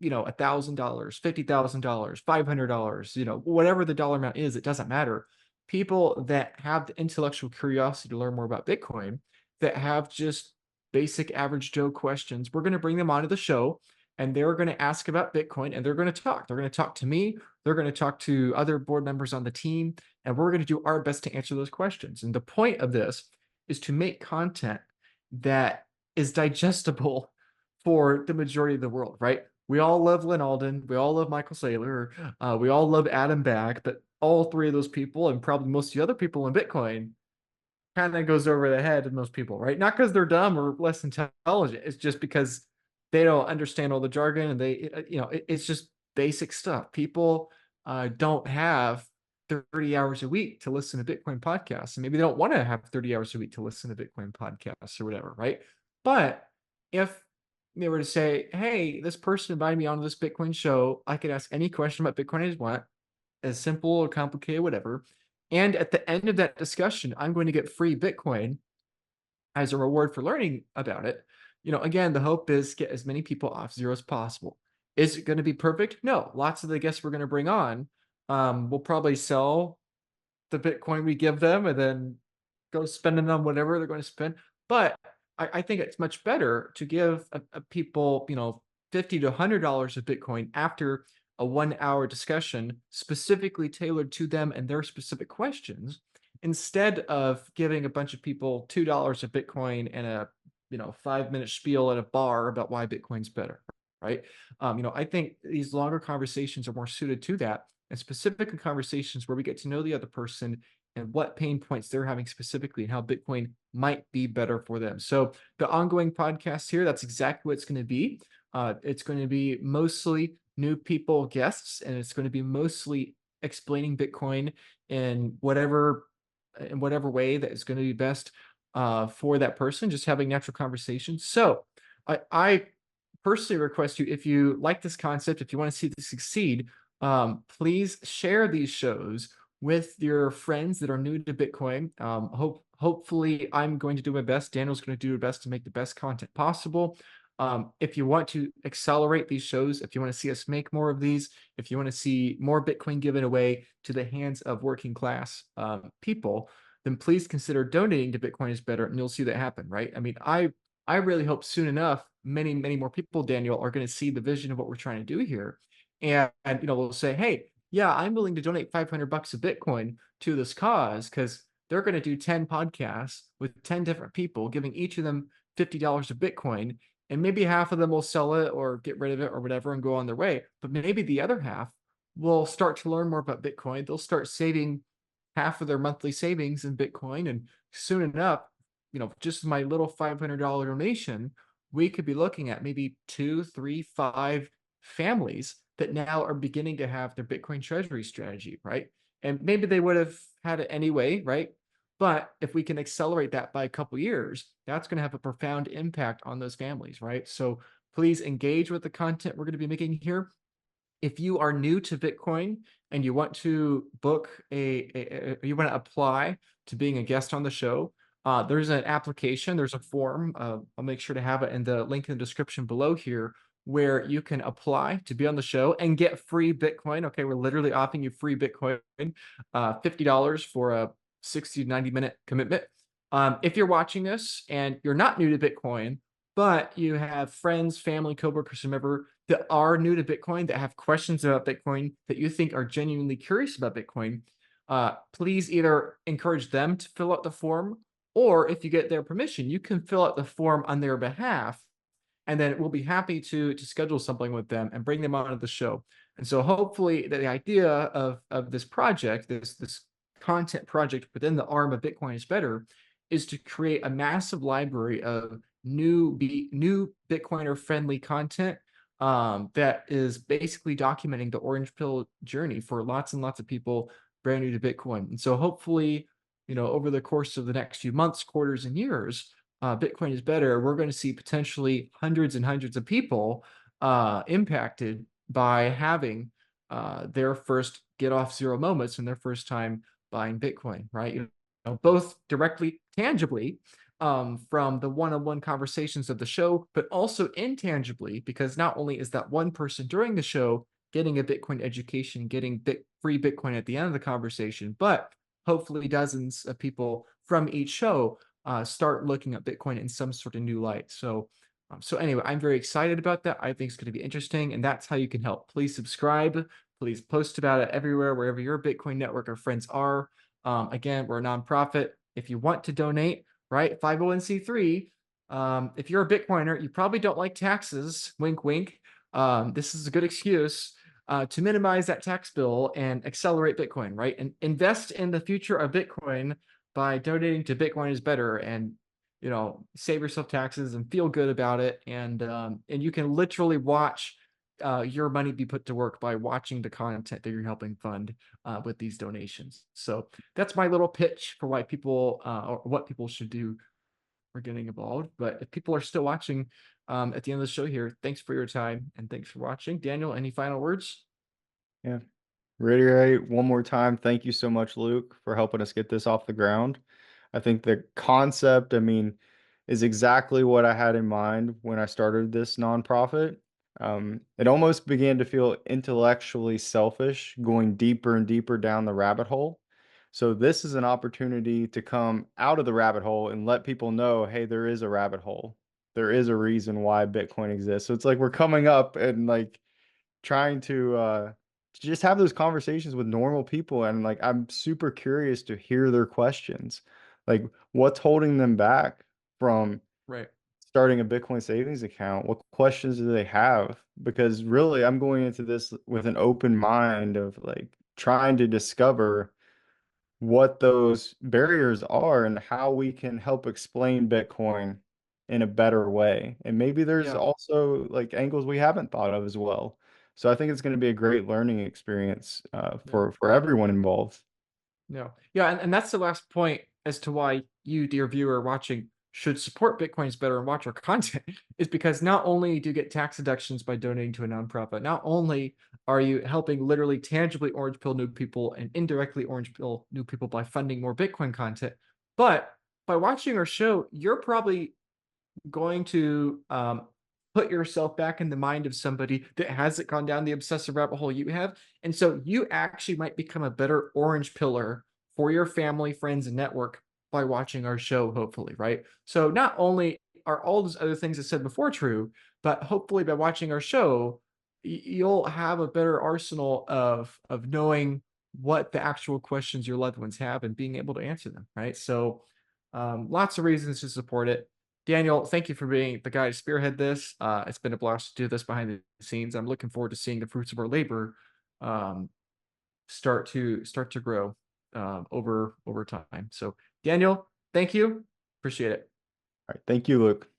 $1,000, $50,000, $500, whatever the dollar amount is, it doesn't matter. People that have the intellectual curiosity to learn more about Bitcoin, that have just basic average Joe questions. We're going to bring them onto the show, and they're going to ask about Bitcoin, and they're going to talk. They're going to talk to me. They're going to talk to other board members on the team, and we're going to do our best to answer those questions. And the point of this is to make content that is digestible for the majority of the world, right? We all love Lynn Alden. We all love Michael Saylor. We all love Adam Back, but all three of those people, and probably most of the other people in Bitcoin, kind of goes over the head of most people, right? Not because they're dumb or less intelligent. It's just because they don't understand all the jargon, and it's just basic stuff. People don't have 30 hours a week to listen to Bitcoin podcasts, and maybe they don't want to have 30 hours a week to listen to Bitcoin podcasts or whatever, right? But if they were to say, hey, this person invited me onto this Bitcoin show, I could ask any question about Bitcoin I just want, as simple or complicated, whatever. And at the end of that discussion, I'm going to get free Bitcoin as a reward for learning about it. Again, the hope is get as many people off zero as possible. Is it going to be perfect? No. Lots of the guests we're going to bring on will probably sell the Bitcoin we give them and then go spending on whatever they're going to spend. But I think it's much better to give people, $50 to $100 of Bitcoin after a 1 hour discussion specifically tailored to them and their specific questions, instead of giving a bunch of people $2 of Bitcoin and a 5-minute spiel at a bar about why Bitcoin's better, right? I think these longer conversations are more suited to that, and specific conversations where we get to know the other person and what pain points they're having specifically and how Bitcoin might be better for them. So the ongoing podcast here, that's exactly what it's going to be. It's going to be mostly new people guests, and it's going to be mostly explaining Bitcoin in whatever way that is going to be best for that person, just having natural conversations. So I personally request you, if you like this concept, if you want to see this succeed, please share these shows with your friends that are new to Bitcoin. Hopefully I'm going to do my best. Daniel's going to do her best to make the best content possible. If you want to accelerate these shows, if you want to see us make more of these, if you want to see more Bitcoin given away to the hands of working class people, then please consider donating to Bitcoin is Better, and you'll see that happen, right? I mean, I really hope soon enough, many, many more people, Daniel, are going to see the vision of what we're trying to do here. And we'll say, hey, yeah, I'm willing to donate $500 of Bitcoin to this cause, because they're going to do 10 podcasts with 10 different people, giving each of them $50 of Bitcoin. And maybe half of them will sell it or get rid of it or whatever and go on their way. But maybe the other half will start to learn more about Bitcoin. They'll start saving half of their monthly savings in Bitcoin. And soon enough, just my little $500 donation, we could be looking at maybe 2, 3, 5 families that now are beginning to have their Bitcoin treasury strategy, right? And maybe they would have had it anyway, right? But if we can accelerate that by a couple years, that's going to have a profound impact on those families, right? So please engage with the content we're going to be making here. If you are new to Bitcoin and you want to book you want to apply to being a guest on the show, there's an application, there's a form. I'll make sure to have it in the link in the description below here, where you can apply to be on the show and get free Bitcoin. Okay, we're literally offering you free Bitcoin, $50 for a 60 to 90-minute commitment. If you're watching this and you're not new to Bitcoin, but you have friends, family, coworkers, whomever that are new to Bitcoin, that have questions about Bitcoin, that you think are genuinely curious about Bitcoin, please either encourage them to fill out the form, or if you get their permission, you can fill out the form on their behalf, and then we'll be happy to schedule something with them and bring them onto the show. And so hopefully the idea of this project, this content project within the arm of Bitcoin is Better, is to create a massive library of new Bitcoiner friendly content that is basically documenting the orange pill journey for lots and lots of people brand new to Bitcoin. And so hopefully, over the course of the next few months, quarters, and years, Bitcoin is Better, we're going to see potentially hundreds and hundreds of people impacted by having their first get off zero moments and their first time buying Bitcoin, right? Both directly, tangibly, from the one-on-one conversations of the show, but also intangibly, because not only is that one person during the show getting a Bitcoin education, getting free Bitcoin at the end of the conversation, but hopefully dozens of people from each show start looking at Bitcoin in some sort of new light. So anyway, I'm very excited about that. I think it's going to be interesting, and that's how you can help. Please subscribe. Please post about it everywhere, wherever your Bitcoin network or friends are. Again, we're a nonprofit. If you want to donate, right, 501c3. If you're a Bitcoiner, you probably don't like taxes. Wink, wink. This is a good excuse to minimize that tax bill and accelerate Bitcoin, right? And invest in the future of Bitcoin by donating to Bitcoin is better, and save yourself taxes and feel good about it. And you can literally watch your money be put to work by watching the content that you're helping fund with these donations. So that's my little pitch for why people or what people should do for getting involved. But if people are still watching at the end of the show here, thanks for your time and thanks for watching. Daniel, any final words? Yeah. Reiterate one more time. Thank you so much, Luke, for helping us get this off the ground. I think the concept, is exactly what I had in mind when I started this nonprofit. It almost began to feel intellectually selfish, going deeper and deeper down the rabbit hole. So this is an opportunity to come out of the rabbit hole and let people know, hey, there is a rabbit hole. There is a reason why Bitcoin exists. So it's like we're coming up and like trying to just have those conversations with normal people, and like I'm super curious to hear their questions. Like what's holding them back from Right. starting a Bitcoin savings account? What questions do they have? Because really I'm going into this with an open mind of like trying to discover what those barriers are and how we can help explain Bitcoin in a better way. And maybe there's Yeah. also like angles we haven't thought of as well. So I think it's going to be a great learning experience Yeah. for everyone involved. No. Yeah, and that's the last point as to why you, dear viewer watching, should support Bitcoin's better and watch our content, is because not only do you get tax deductions by donating to a nonprofit, not only are you helping literally tangibly orange pill new people and indirectly orange pill new people by funding more Bitcoin content, but by watching our show, you're probably going to put yourself back in the mind of somebody that hasn't gone down the obsessive rabbit hole you have. And so you actually might become a better orange pillar for your family, friends, and network by watching our show, hopefully, right? So not only are all those other things I said before true, but hopefully by watching our show, you'll have a better arsenal of knowing what the actual questions your loved ones have and being able to answer them, right? So lots of reasons to support it. Daniel, thank you for being the guy to spearhead this. It's been a blast to do this behind the scenes. I'm looking forward to seeing the fruits of our labor um, start to grow over time. So, Daniel, thank you. Appreciate it. All right. Thank you, Luke.